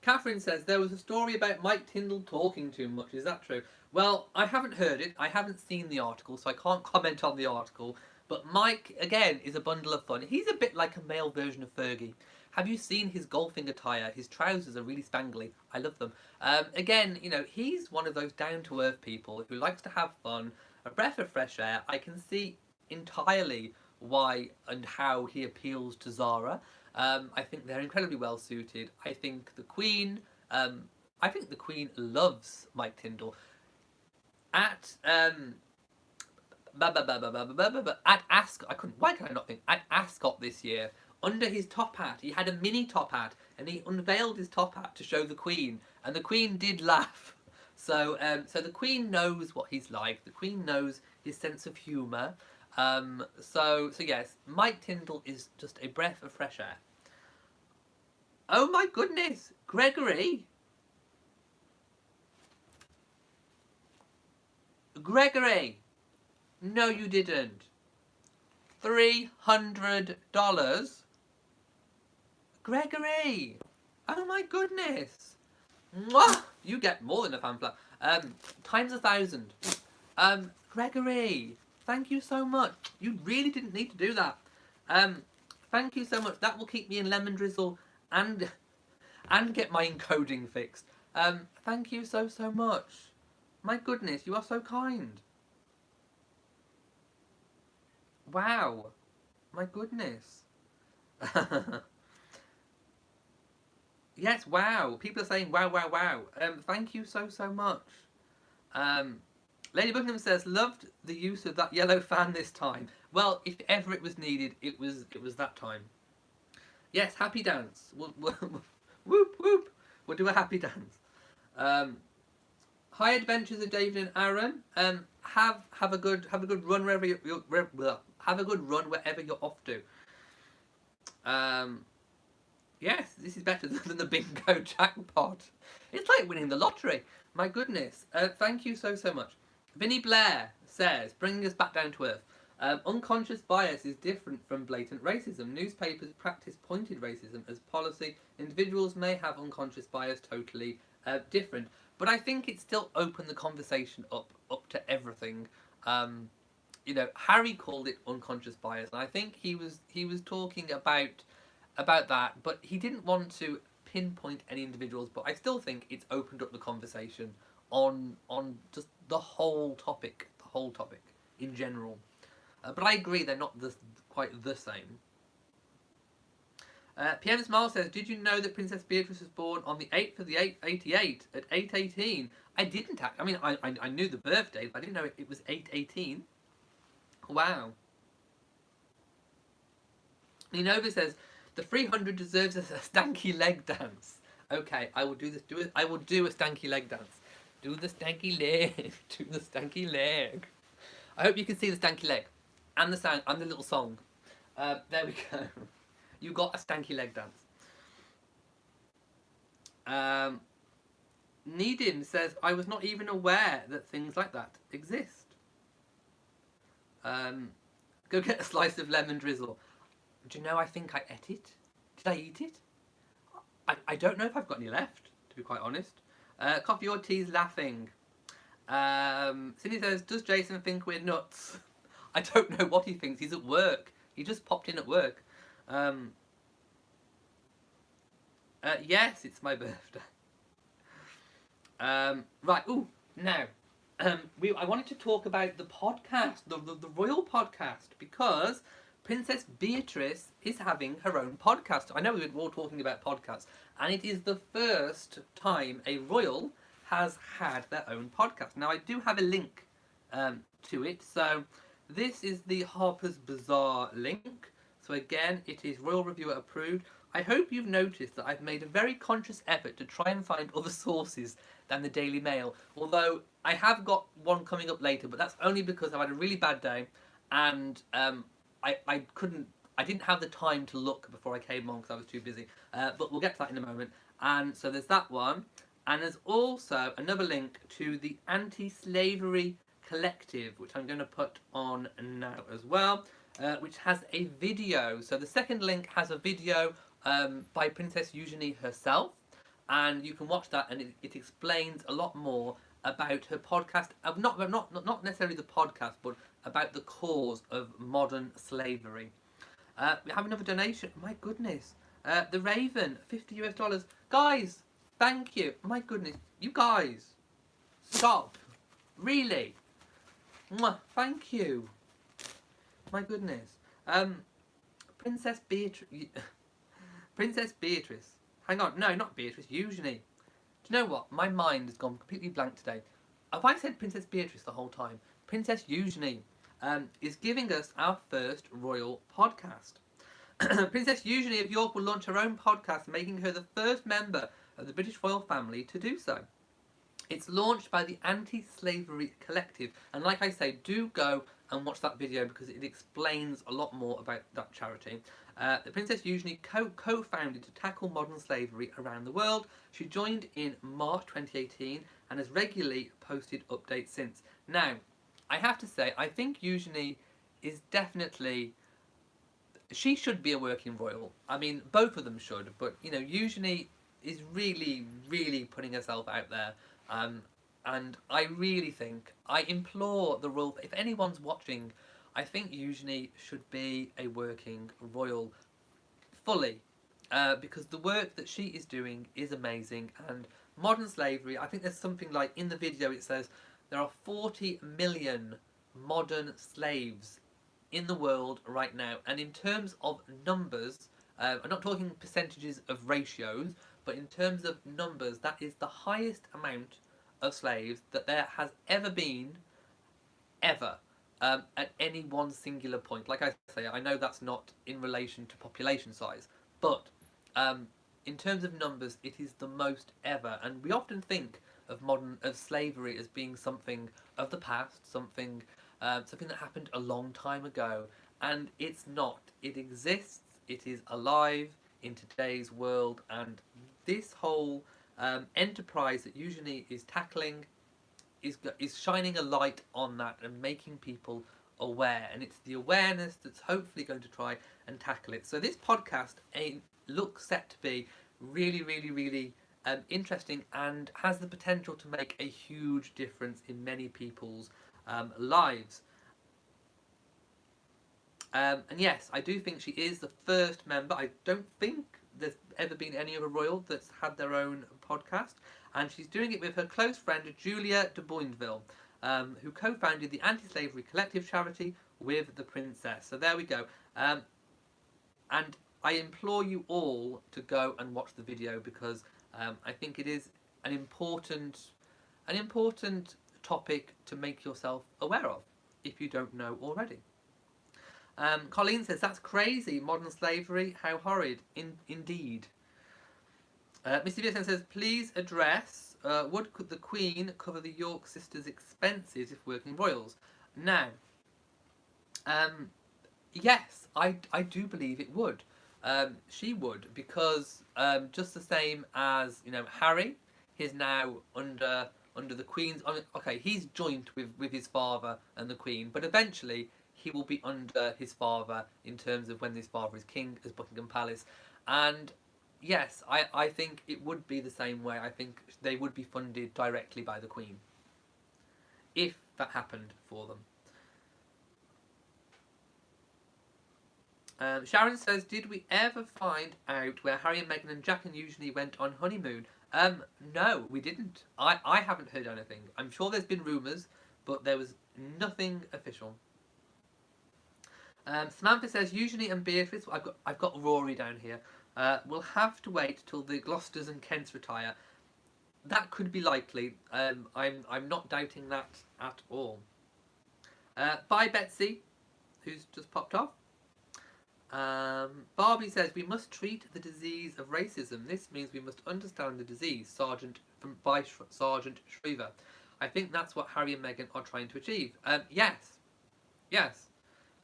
Catherine says, there was a story about Mike Tindall talking too much. Is that true? Well, I haven't heard it. I haven't seen the article, so I can't comment on the article. But Mike, again, is a bundle of fun. He's a bit like a male version of Fergie. Have you seen his golfing attire? His trousers are really spangly. I love them. Again, you know, he's one of those down-to-earth people who likes to have fun, a breath of fresh air. I can see entirely why and how he appeals to Zara. I think they're incredibly well suited. I think the Queen loves Mike Tindall. At at Ascot, why can I not think? At Ascot this year, under his top hat, he had a mini top hat, and he unveiled his top hat to show the Queen, and the Queen did laugh. So the Queen knows what he's like. The Queen knows his sense of humour. So yes, Mike Tindall is just a breath of fresh air. Oh my goodness, Gregory! No, you didn't. $300. Gregory! Oh my goodness! Mwah! You get more than a fan flap. Times 1,000. Gregory, thank you so much. You really didn't need to do that. Thank you so much. That will keep me in lemon drizzle and get my encoding fixed. Thank you so much. My goodness, you are so kind. Wow. My goodness. Yes, wow. People are saying wow. Thank you so much. Lady Buckingham says, loved the use of that yellow fan this time. Well, if ever it was needed, it was that time. Yes, happy dance. Whoop whoop. We'll do a happy dance. High Adventures of David and Aaron. Have a good run wherever have a good run wherever you're off to. Yes, this is better than the bingo jackpot. It's like winning the lottery. My goodness. Thank you so much. Vinnie Blair says, bringing us back down to earth. Unconscious bias is different from blatant racism. Newspapers practice pointed racism as policy. Individuals may have unconscious bias, totally different. But I think it still opened the conversation up to everything. You know, Harry called it unconscious bias, and I think he was talking about that, but he didn't want to pinpoint any individuals. But I still think it's opened up the conversation on just the whole topic in general. But I agree, they're not quite the same. PM Smile says, did you know that Princess Beatrice was born on the 8th of the 8th, 88 at 8:18? I didn't. I mean, I knew the birthday, but I didn't know it was 8:18. Wow. Ninova says, the 300 deserves a stanky leg dance. Okay, I will do this. I will do a stanky leg dance. Do the stanky leg. Do the stanky leg. I hope you can see the stanky leg and the sound and the little song. There we go. You got a stanky leg dance. Needin says, I was not even aware that things like that exist. Go get a slice of lemon drizzle. Do you know, I think I ate it. Did I eat it? I don't know if I've got any left, to be quite honest. Coffee or tea's laughing. Cindy says, does Jason think we're nuts? I don't know what he thinks. He's at work. He just popped in at work. Yes, it's my birthday. Right, ooh, now, I wanted to talk about the podcast, the royal podcast, because Princess Beatrice is having her own podcast. I know we were all talking about podcasts, and it is the first time a royal has had their own podcast. Now, I do have a link to it, so this is the Harper's Bazaar link. So again, it is Royal Reviewer approved. I hope you've noticed that I've made a very conscious effort to try and find other sources than the Daily Mail. Although I have got one coming up later, but that's only because I've had a really bad day and I didn't have the time to look before I came on because I was too busy. But we'll get to that in a moment. And so there's that one. And there's also another link to the Anti-Slavery Collective, which I'm going to put on now as well. Which has a video. So the second link has a video by Princess Eugenie herself, and you can watch that, and it explains a lot more about her podcast. Not necessarily the podcast, but about the cause of modern slavery. We have another donation. My goodness. The Raven, $50 US. Guys, thank you. My goodness. You guys, stop. Really? Mwah, thank you. My goodness. Princess Beatrice. Princess Beatrice. Hang on. No, not Beatrice. Eugenie. Do you know what? My mind has gone completely blank today. Have I said Princess Beatrice the whole time? Princess Eugenie is giving us our first royal podcast. Princess Eugenie of York will launch her own podcast, making her the first member of the British royal family to do so. It's launched by the Anti-Slavery Collective, and like I say, do go and watch that video because it explains a lot more about that charity. The Princess Eugenie co-founded to tackle modern slavery around the world. She joined in March 2018 and has regularly posted updates since. Now, I have to say, I think Eugenie is definitely... She should be a working royal. I mean, both of them should, but, you know, Eugenie is really, really putting herself out there. And I really think, I implore the royal, if anyone's watching, I think Eugenie should be a working royal fully, because the work that she is doing is amazing. And modern slavery, I think there's something like, in the video it says, there are 40 million modern slaves in the world right now. And in terms of numbers, I'm not talking percentages of ratios, but in terms of numbers, that is the highest amount of slaves that there has ever been, ever, at any one singular point. Like I say, I know that's not in relation to population size, but in terms of numbers, it is the most ever. And we often think of slavery as being something of the past, something that happened a long time ago, and it's not. It exists. It is alive in today's world, and this whole enterprise that Eugenie is tackling is shining a light on that and making people aware, and it's the awareness that's hopefully going to try and tackle it. So this podcast looks set to be really, really, really interesting and has the potential to make a huge difference in many people's lives. And yes, I do think she is the first member. I don't think there's ever been any other royal that's had their own podcast, and she's doing it with her close friend Julia de Boinville, who co-founded the Anti-Slavery Collective charity with the princess. So there we go. And I implore you all to go and watch the video, because I think it is an important topic to make yourself aware of if you don't know already. Colleen says, that's crazy. Modern slavery, how horrid. Indeed. Mr. Vietnam says, please address, would the Queen cover the York sisters' expenses if working royals? Now, yes, I do believe it would. She would, because just the same as, you know, Harry, he's now under the Queen's... I mean, okay, he's joint with his father and the Queen, but eventually he will be under his father in terms of when his father is king as Buckingham Palace. And yes, I think it would be the same way. I think they would be funded directly by the Queen if that happened for them. Sharon says, did we ever find out where Harry and Meghan and Jack and Eugenie went on honeymoon? No, we didn't. I haven't heard anything. I'm sure there's been rumours, but there was nothing official. Samantha says, Eugenie and Beatrice, I've got Rory down here, will have to wait till the Gloucesters and Kents retire. That could be likely. I'm not doubting that at all. Bye, Betsy, who's just popped off. Barbie says, we must treat the disease of racism. This means we must understand the disease, by Sergeant Shriver. I think that's what Harry and Meghan are trying to achieve. Yes.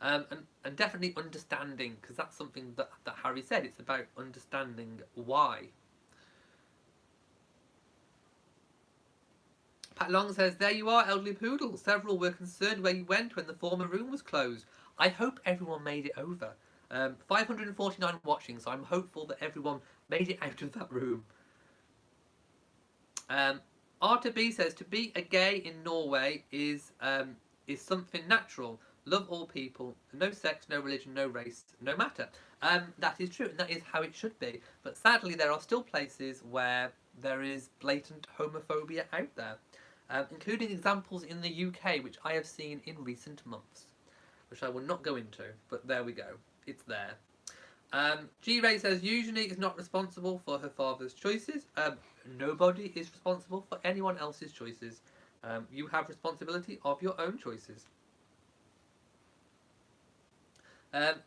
And definitely understanding, because that's something that Harry said. It's about understanding why. Pat Long says, there you are, elderly poodle. Several were concerned where you went when the former room was closed. I hope everyone made it over. 549 watching, so I'm hopeful that everyone made it out of that room. Arta B says, to be a gay in Norway is is something natural. Love all people, no sex, no religion, no race, no matter. That is true, and that is how it should be. But sadly, there are still places where there is blatant homophobia out there, including examples in the UK, which I have seen in recent months, which I will not go into, but there we go. It's there. G-Ray says Eugenie is not responsible for her father's choices. Nobody is responsible for anyone else's choices. You have responsibility of your own choices.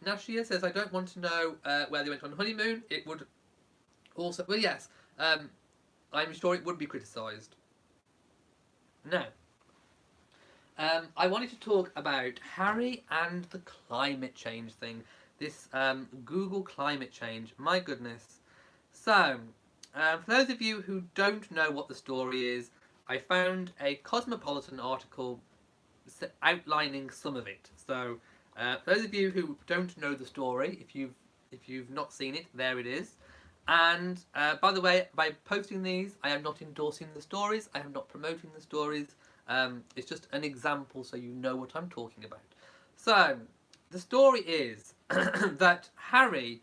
Nashia says, I don't want to know where they went on honeymoon. It would also... Well, yes. I'm sure it would be criticised. Now, I wanted to talk about Harry and the climate change thing. This Google climate change. My goodness. So, for those of you who don't know what the story is, I found a Cosmopolitan article outlining some of it. So, for those of you who don't know the story, if you've not seen it, there it is. And by the way, by posting these, I am not endorsing the stories. I am not promoting the stories. It's just an example so you know what I'm talking about. So, the story is that Harry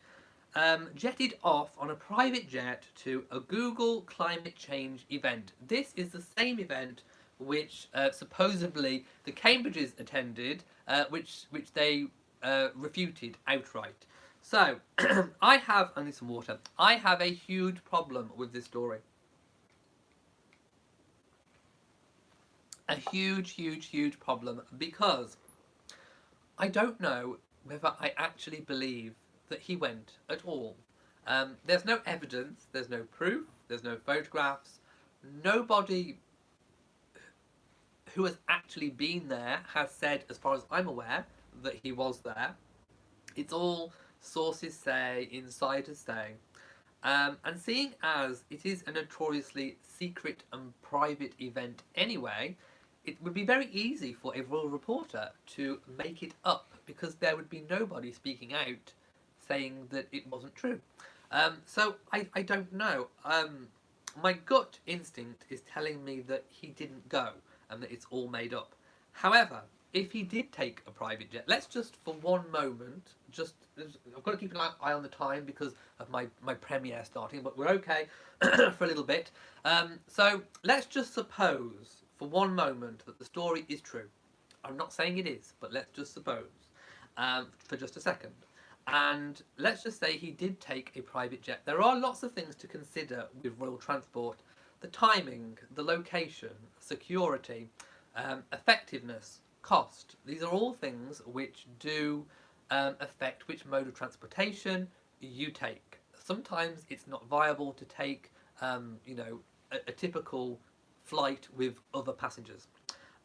jetted off on a private jet to a Google climate change event. This is the same event which supposedly the Cambridges attended, which they refuted outright. So, I need some water. I have a huge problem with this story. A huge problem, because I don't know whether I actually believe that he went at all. There's no evidence, there's no proof, there's no photographs. Nobody who has actually been there has said, as far as I'm aware, that he was there. It's all sources say, insiders say. And seeing as it is a notoriously secret and private event anyway, it would be very easy for a royal reporter to make it up, because there would be nobody speaking out saying that it wasn't true. So I don't know. My gut instinct is telling me that he didn't go and that it's all made up. However, if he did take a private jet, let's just for one moment, I've got to keep an eye on the time because of my premiere starting, but we're okay for a little bit. So let's just suppose for one moment that the story is true. I'm not saying it is, but let's just suppose for just a second. And let's just say he did take a private jet. There are lots of things to consider with royal transport. The timing, the location, security, effectiveness, cost. These are all things which do affect which mode of transportation you take. Sometimes it's not viable to take, a typical flight with other passengers.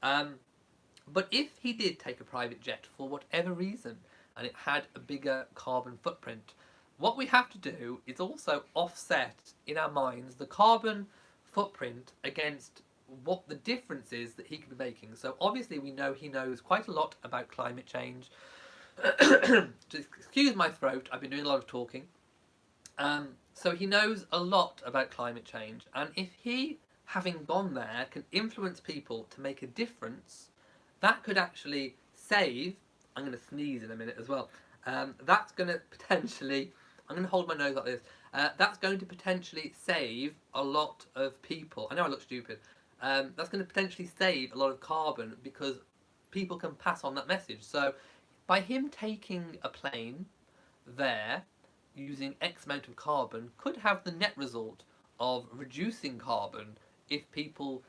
But if he did take a private jet for whatever reason, and it had a bigger carbon footprint, what we have to do is also offset in our minds the carbon footprint against what the difference is that he could be making. So obviously we know he knows quite a lot about climate change. Just excuse my throat, I've been doing a lot of talking. So he knows a lot about climate change, and if he, having gone there, can influence people to make a difference, that could actually save... I'm going to sneeze in a minute as well. That's going to potentially... I'm going to hold my nose like this. That's going to potentially save a lot of people. I know I look stupid. That's going to potentially save a lot of carbon because people can pass on that message. So by him taking a plane there, using X amount of carbon, could have the net result of reducing carbon if people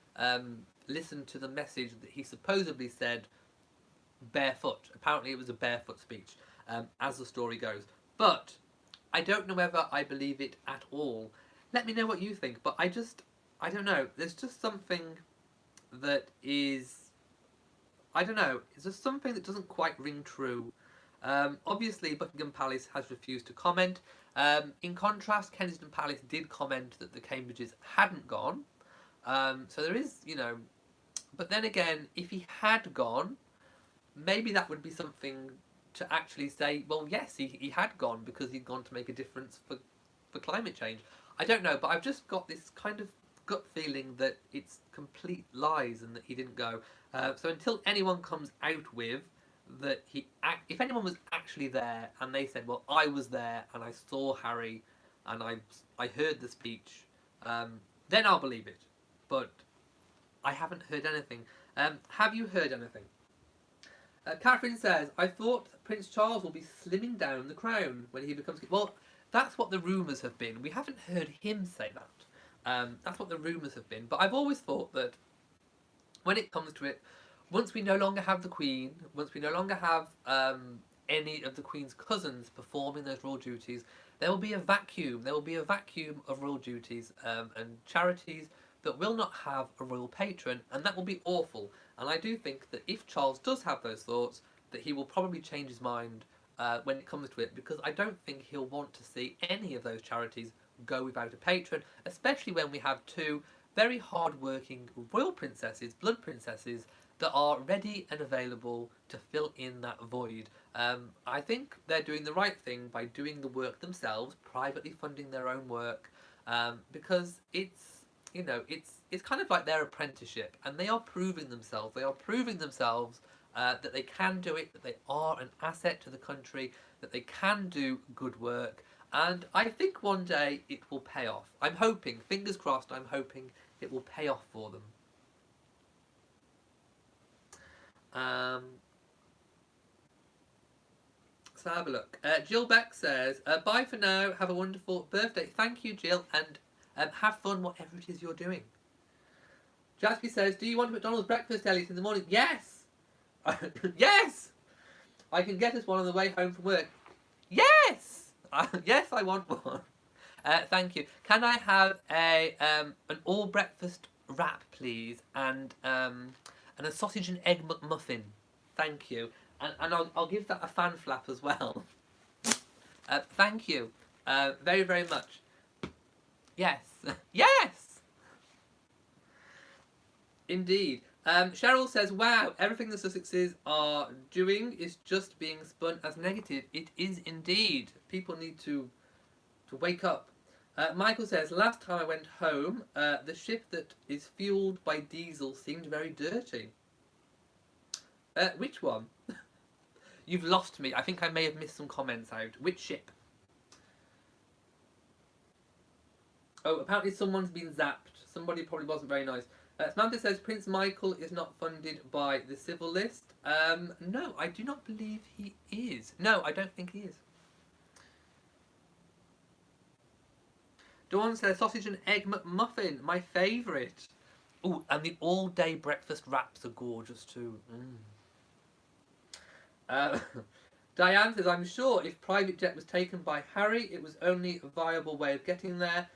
listen to the message that he supposedly said barefoot. Apparently it was a barefoot speech, as the story goes. But I don't know whether I believe it at all. Let me know what you think, but I don't know. There's just something that is... I don't know. It's just something that doesn't quite ring true. Obviously, Buckingham Palace has refused to comment. In contrast, Kensington Palace did comment that the Cambridges hadn't gone. So there is, But then again, if he had gone, maybe that would be something to actually say, well, yes, he had gone because he'd gone to make a difference for climate change. I don't know, but I've just got this kind of gut feeling that it's complete lies and that he didn't go. So until anyone comes out with that if anyone was actually there and they said, well, I was there and I saw Harry and I heard the speech, then I'll believe it. But I haven't heard anything. Have you heard anything? Catherine says, I thought Prince Charles will be slimming down the crown when he becomes... Well, that's what the rumours have been. We haven't heard him say that. That's what the rumours have been. But I've always thought that when it comes to it, once we no longer have the Queen, once we no longer have any of the Queen's cousins performing those royal duties, there will be a vacuum. There will be a vacuum of royal duties and charities that will not have a royal patron, and that will be awful. And I do think that if Charles does have those thoughts, that he will probably change his mind when it comes to it, because I don't think he'll want to see any of those charities go without a patron, especially when we have two very hard-working royal princesses, blood princesses, that are ready and available to fill in that void. I think they're doing the right thing by doing the work themselves, privately funding their own work, because it's kind of like their apprenticeship, and they are proving themselves. They are proving themselves that they can do it, that they are an asset to the country, that they can do good work, and I think one day it will pay off. I'm hoping, fingers crossed, I'm hoping it will pay off for them. So have a look. Jill Beck says, bye for now, have a wonderful birthday. Thank you, Jill, and have fun whatever it is you're doing. Jasper says, do you want McDonald's breakfast, Elliot, in the morning? Yes! Yes! I can get us one on the way home from work. Yes! Yes, I want one. Thank you. Can I have an all-breakfast wrap, please, and a sausage and egg McMuffin? Thank you. And I'll give that a fan flap as well. Thank you very, very much. Yes. Yes! Indeed. Cheryl says, wow, everything the Sussexes are doing is just being spun as negative. It is indeed. People need to wake up. Michael says, last time I went home, the ship that is fueled by diesel seemed very dirty. Which one? You've lost me. I think I may have missed some comments out. Which ship? Oh, apparently someone's been zapped. Somebody probably wasn't very nice. Samantha says Prince Michael is not funded by the civil list. No, I do not believe he is. No, I don't think he is. Dawn says sausage and egg McMuffin, my favourite. Oh, and the all-day breakfast wraps are gorgeous too. Diane says, I'm sure if private jet was taken by Harry, it was only a viable way of getting there.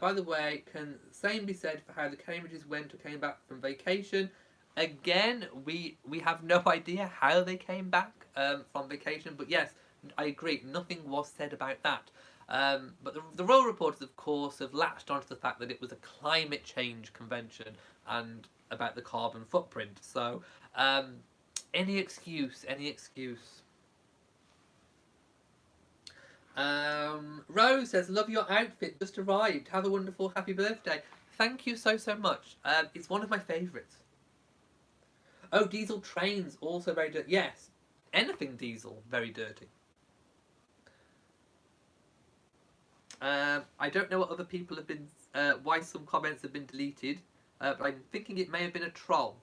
By the way, can same be said for how the Cambridges went or came back from vacation? Again, we have no idea how they came back from vacation, but yes, I agree, nothing was said about that. But the royal reporters, of course, have latched onto the fact that it was a climate change convention and about the carbon footprint. So, any excuse. Rose says, love your outfit, just arrived. Have a wonderful happy birthday. Thank you so much. It's one of my favourites. Oh, diesel trains, also very dirty. Yes, anything diesel, very dirty. I don't know what other people have been, why some comments have been deleted, but I'm thinking it may have been a troll.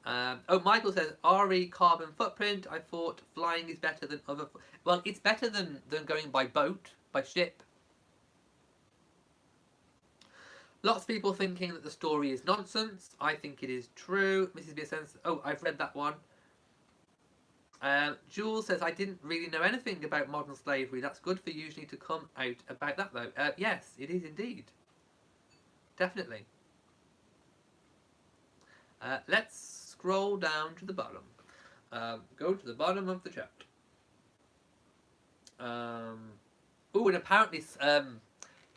Oh, Michael says, RE carbon footprint. I thought flying is better than other... Well, it's better than going by boat, by ship. Lots of people thinking that the story is nonsense. I think it is true. Mrs. B says, oh, I've read that one. Jules says, I didn't really know anything about modern slavery. That's good for Eugenie to come out about that, though. Yes, it is indeed. Definitely. Let's scroll down to the bottom. Go to the bottom of the chat. Oh, and apparently,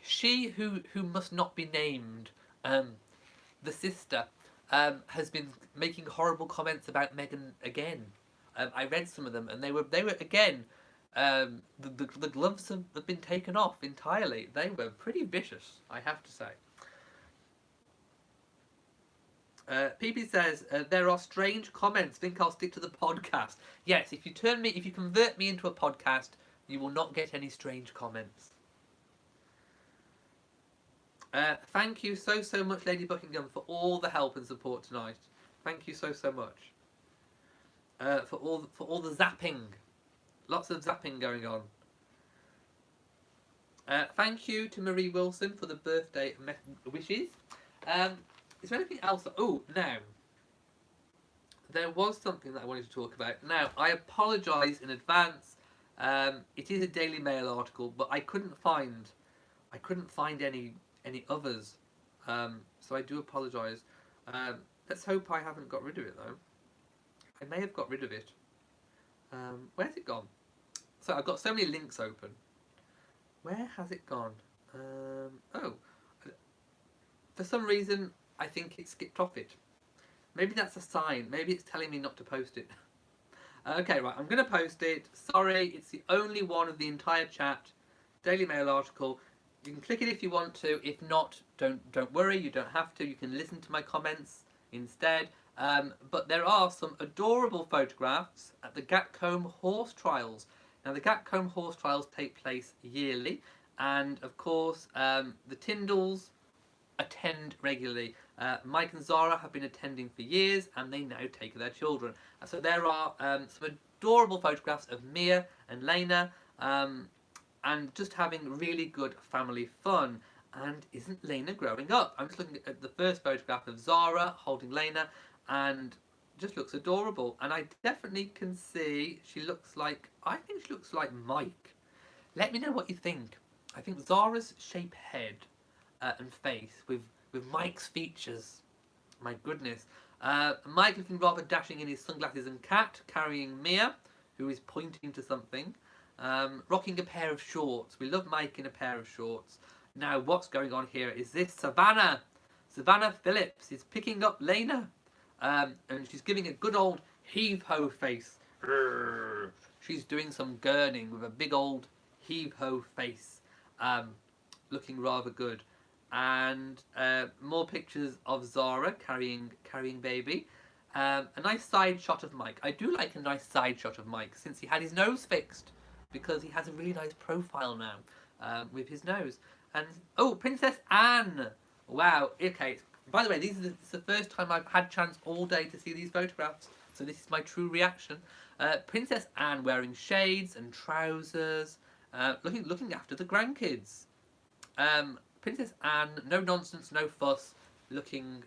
she who must not be named, the sister, has been making horrible comments about Meghan again. I read some of them, and they were again The gloves have been taken off entirely. They were pretty vicious, I have to say. PP says there are strange comments. Think I'll stick to the podcast. Yes, if you convert me into a podcast, you will not get any strange comments. Thank you so much, Lady Buckingham, for all the help and support tonight. Thank you so much. For all the zapping, lots of zapping going on. Thank you to Marie Wilson for the birthday wishes. Is there anything else? Oh, now there was something that I wanted to talk about. Now I apologise in advance. It is a Daily Mail article, but I couldn't find any others. So I do apologise. Let's hope I haven't got rid of it though. I may have got rid of it. Where's it gone? So I've got so many links open. Where has it gone? Oh, for some reason I think it skipped off it. Maybe that's a sign. Maybe it's telling me not to post it. Okay, right, I'm going to post it. Sorry, it's the only one of the entire chat. Daily Mail article. You can click it if you want to. If not, don't worry. You don't have to. You can listen to my comments instead. But there are some adorable photographs at the Gatcombe Horse Trials. Now, the Gatcombe Horse Trials take place yearly. And, of course, the Tindalls attend regularly. Mike and Zara have been attending for years, and they now take their children. So there are some adorable photographs of Mia and Lena, and just having really good family fun. And isn't Lena growing up? I'm just looking at the first photograph of Zara holding Lena, and just looks adorable. And I definitely can see I think she looks like Mike. Let me know what you think. I think Zara's shape head and face with Mike's features. My goodness. Mike looking rather dashing in his sunglasses and cat, carrying Mia, who is pointing to something, rocking a pair of shorts. We love Mike in a pair of shorts. Now, what's going on here is this Savannah Phillips is picking up Lena, and she's giving a good old heave-ho face. She's doing some gurning with a big old heave-ho face, looking rather good. And more pictures of Zara carrying baby. A nice side shot of Mike. I do like a nice side shot of Mike, since he had his nose fixed, because he has a really nice profile now with his nose. And oh, Princess Anne! Wow. Okay. By the way, this is the first time I've had chance all day to see these photographs, so this is my true reaction. Princess Anne wearing shades and trousers, looking after the grandkids. Princess Anne, no nonsense, no fuss, looking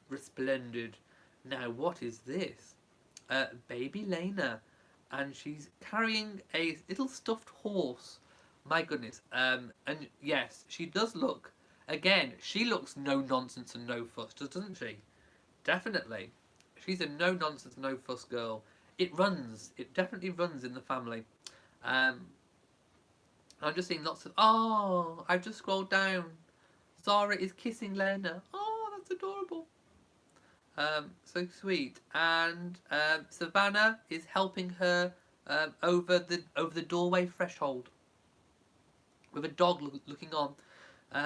resplendent. Now, what is this? Baby Lena, and she's carrying a little stuffed horse. My goodness. And yes, she does look. Again, she looks no nonsense and no fuss, doesn't she? Definitely, she's a no nonsense, no fuss girl. It runs. It definitely runs in the family. I'm just seeing lots of... Oh, I've just scrolled down. Zara is kissing Lena. Oh, that's adorable. So sweet. And Savannah is helping her over the doorway threshold with a dog looking on.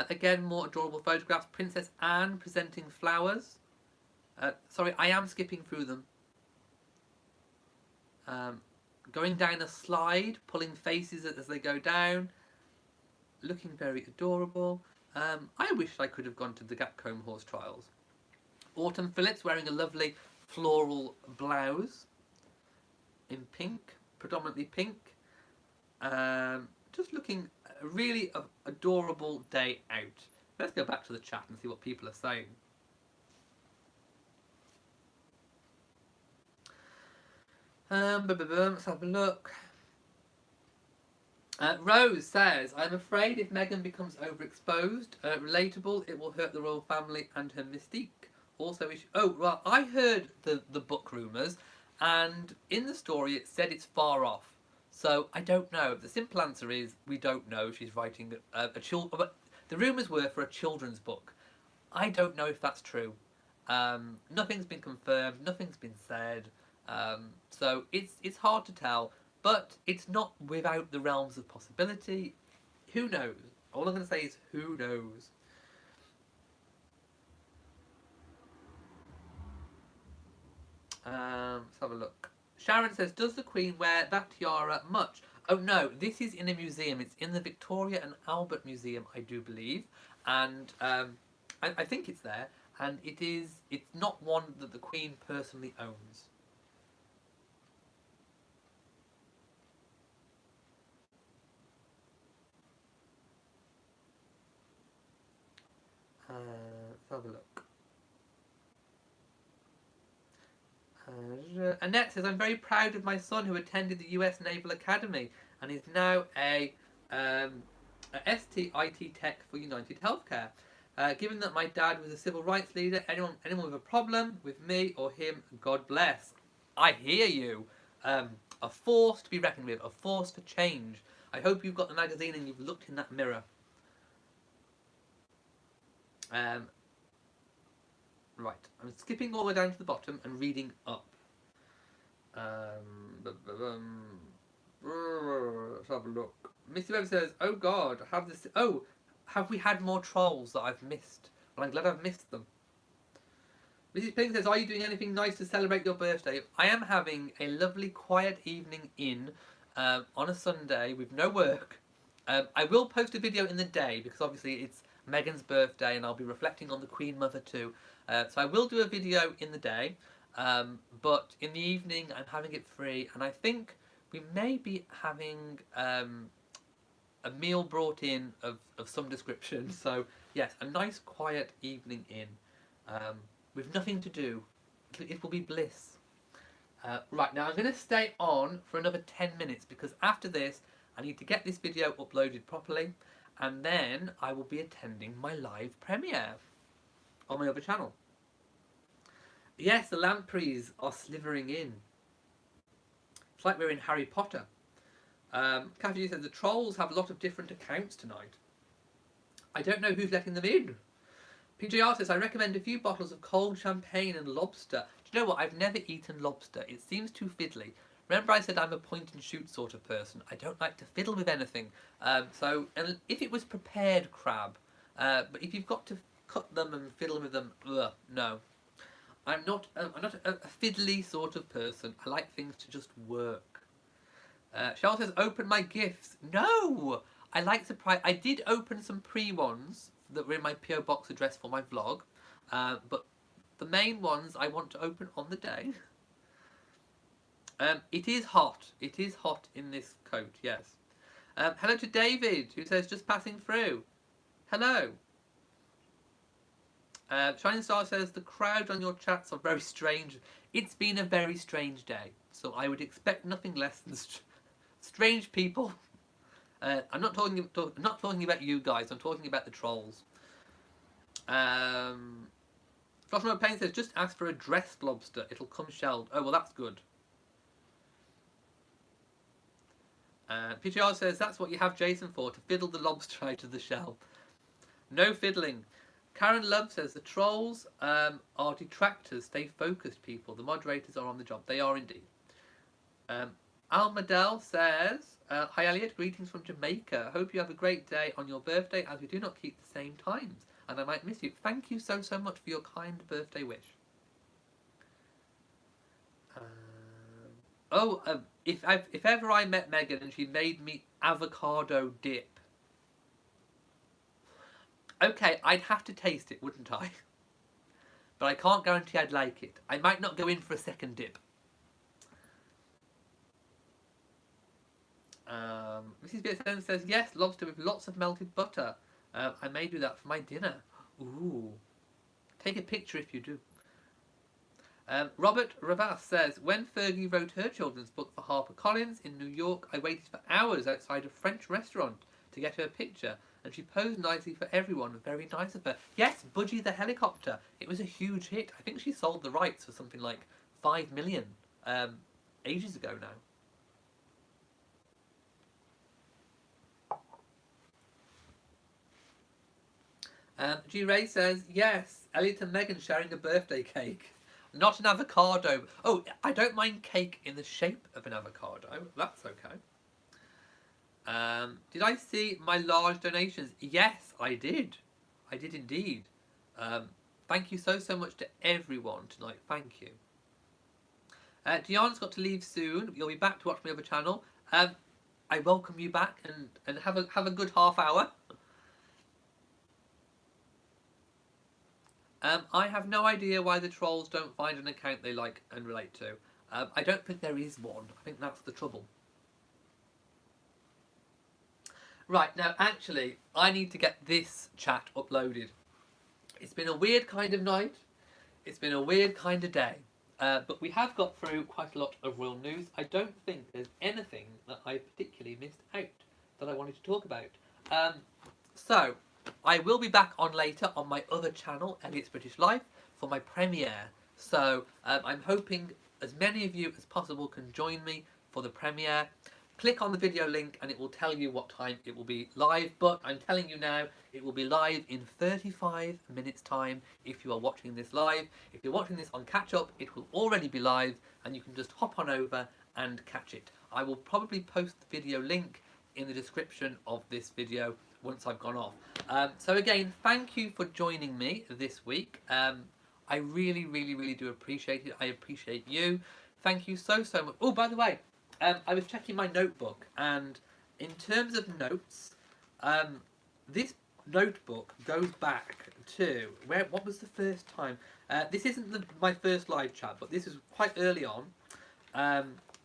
Again, more adorable photographs. Princess Anne presenting flowers. Sorry, I am skipping through them. Going down a slide, pulling faces as they go down. Looking very adorable. I wish I could have gone to the Gatcombe Horse Trials. Autumn Phillips wearing a lovely floral blouse in pink, predominantly pink. Just looking a really adorable day out. Let's go back to the chat and see what people are saying. Let's have a look. Rose says, I'm afraid if Meghan becomes overexposed, relatable, it will hurt the royal family and her mystique. Also, well, I heard the book rumours, and in the story it said it's far off. So I don't know. The simple answer is we don't know. She's writing but the rumours were for a children's book. I don't know if that's true. Nothing's been confirmed. Nothing's been said. So it's hard to tell. but it's not without the realms of possibility. Who knows? All I'm going to say is who knows. Let's have a look. Sharon says, does the Queen wear that tiara much? Oh no, this is in a museum. It's in the Victoria and Albert Museum, I do believe. And I think it's there. And it's not one that the Queen personally owns. Let's have a look. Annette says, I'm very proud of my son who attended the US Naval Academy and is now a STIT Tech for United Healthcare. Given that my dad was a civil rights leader, anyone with a problem with me or him, God bless. I hear you. A force to be reckoned with, a force for change. I hope you've got the magazine and you've looked in that mirror. Right, I'm skipping all the way down to the bottom and reading up. Let's have a look. Mr. Webb says, oh God, have we had more trolls that I've missed? Well, I'm glad I've missed them. Mrs. Ping says, are you doing anything nice to celebrate your birthday? I am having a lovely quiet evening on a Sunday with no work. I will post a video in the day because obviously it's Meghan's birthday and I'll be reflecting on the Queen Mother too. So I will do a video in the day, but in the evening I'm having it free, and I think we may be having a meal brought in of some description. So yes, a nice quiet evening with nothing to do. It will be bliss. Right, now I'm going to stay on for another 10 minutes because after this I need to get this video uploaded properly, and then I will be attending my live premiere on my other channel. Yes, the lampreys are slithering in. It's like we're in Harry Potter. Kathy says the trolls have a lot of different accounts tonight. I don't know who's letting them in. PJR says, I recommend a few bottles of cold champagne and lobster. Do you know what? I've never eaten lobster. It seems too fiddly. Remember I said I'm a point and shoot sort of person. I don't like to fiddle with anything. And if it was prepared crab, but if you've got to cut them and fiddle with them, no. I'm not a fiddly sort of person. I like things to just work. Charlotte says, open my gifts. No! I like surprise. I did open some pre-ones that were in my PO box address for my vlog, but the main ones I want to open on the day. It is hot. It is hot in this coat, yes. Hello to David, who says, just passing through. Hello. Shining Star says, the crowd on your chats are very strange. It's been a very strange day, so I would expect nothing less than strange people. I'm not talking about you guys, I'm talking about the trolls. Joshua Payne says, just ask for a dressed lobster, it'll come shelled. Oh, well, that's good. PTR says, that's what you have Jason for, to fiddle the lobster out of the shell. No fiddling. Karen Love says, the trolls are detractors, stay focused people. The moderators are on the job. They are indeed. Almadel says, hi Elliot, greetings from Jamaica. Hope you have a great day on your birthday as we do not keep the same times. And I might miss you. Thank you so much for your kind birthday wish. If ever I met Meghan and she made me avocado dip, okay, I'd have to taste it, wouldn't I? But I can't guarantee I'd like it. I might not go in for a second dip. Mrs. Beatson says, yes, lobster with lots of melted butter. I may do that for my dinner. Ooh. Take a picture if you do. Robert Ravas says, when Fergie wrote her children's book for HarperCollins in New York, I waited for hours outside a French restaurant to get her picture, and she posed nicely for everyone. Very nice of her. Yes, Budgie the Helicopter. It was a huge hit. I think she sold the rights for something like 5 million ages ago now. G. Ray says, yes, Elliot and Meghan sharing a birthday cake. Not an avocado. Oh, I don't mind cake in the shape of an avocado. That's okay. Did I see my large donations? Yes, I did. I did indeed. Thank you so much to everyone tonight. Thank you. Diana's got to leave soon. You'll be back to watch my other channel. I welcome you back and have a good half hour. I have no idea why the trolls don't find an account they like and relate to. I don't think there is one. I think that's the trouble. Right, now actually, I need to get this chat uploaded. It's been a weird kind of night. It's been a weird kind of day. But we have got through quite a lot of royal news. I don't think there's anything that I particularly missed out that I wanted to talk about. So, I will be back on later on my other channel, Elliot's British Life, for my premiere. So, I'm hoping as many of you as possible can join me for the premiere. Click on the video link and it will tell you what time it will be live, but I'm telling you now, it will be live in 35 minutes time if you are watching this live. If you're watching this on catch up, it will already be live and you can just hop on over and catch it. I will probably post the video link in the description of this video once I've gone off. So again, thank you for joining me this week. I really do appreciate it. I appreciate you. Thank you so much. Oh, by the way, I was checking my notebook, and in terms of notes, this notebook goes back to what was the first time? This isn't my first live chat, but this is quite early on.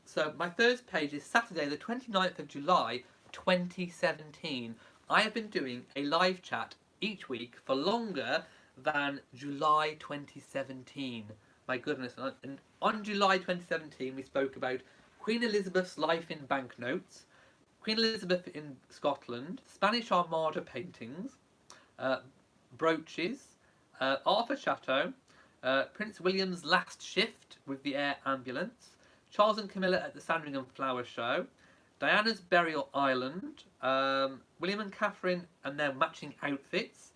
So my first page is Saturday the 29th of July 2017. I have been doing a live chat each week for longer than July 2017. My goodness. And on July 2017 we spoke about Queen Elizabeth's life in banknotes, Queen Elizabeth in Scotland, Spanish Armada paintings, brooches, Arthur Chateau, Prince William's last shift with the air ambulance, Charles and Camilla at the Sandringham Flower Show, Diana's burial island, William and Catherine and their matching outfits,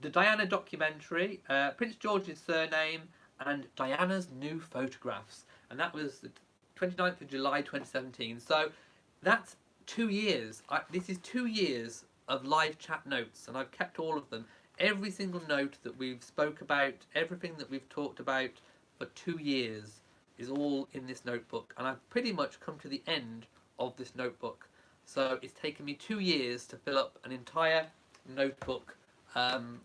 the Diana documentary, Prince George's surname, and Diana's new photographs. And that was the 29th of July 2017. So that's 2 years. This is 2 years of live chat notes, and I've kept all of them. Every single note that we've spoke about, everything that we've talked about for 2 years is all in this notebook, and I've pretty much come to the end of this notebook. So it's taken me 2 years to fill up an entire notebook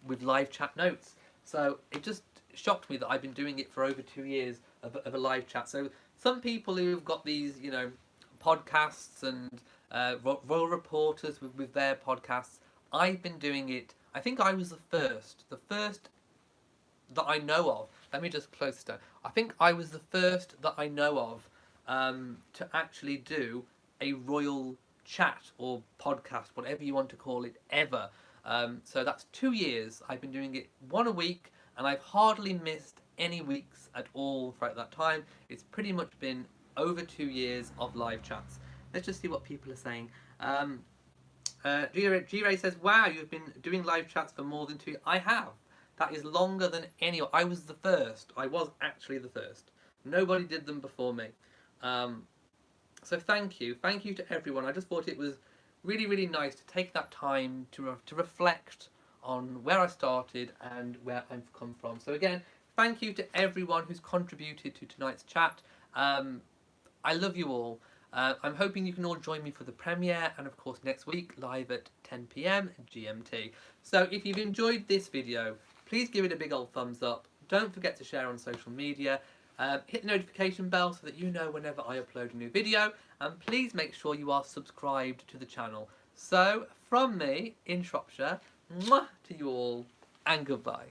with live chat notes. So it just shocked me that I've been doing it for over 2 years of a live chat. So some people who've got these, you know, podcasts and royal reporters with their podcasts, I've been doing it. I think I was the first that I know of. Let me just close this down. I think I was the first that I know of to actually do a royal chat or podcast, whatever you want to call it, ever. So that's 2 years. I've been doing it one a week, and I've hardly missed any weeks at all throughout that time. It's pretty much been over 2 years of live chats. Let's just see what people are saying. G-Ray says, wow, you've been doing live chats for more than 2 years. I have. That is longer than anyone. I was the first. I was actually the first. Nobody did them before me. So thank you. Thank you to everyone. I just thought it was really nice to take that time to reflect on where I started and where I've come from. So again, thank you to everyone who's contributed to tonight's chat. I love you all. I'm hoping you can all join me for the premiere, and of course next week live at 10 PM GMT. So if you've enjoyed this video, please give it a big old thumbs up. Don't forget to share on social media. Hit the notification bell so that you know whenever I upload a new video, and please make sure you are subscribed to the channel. So from me in Shropshire, mwah, to you all, and goodbye.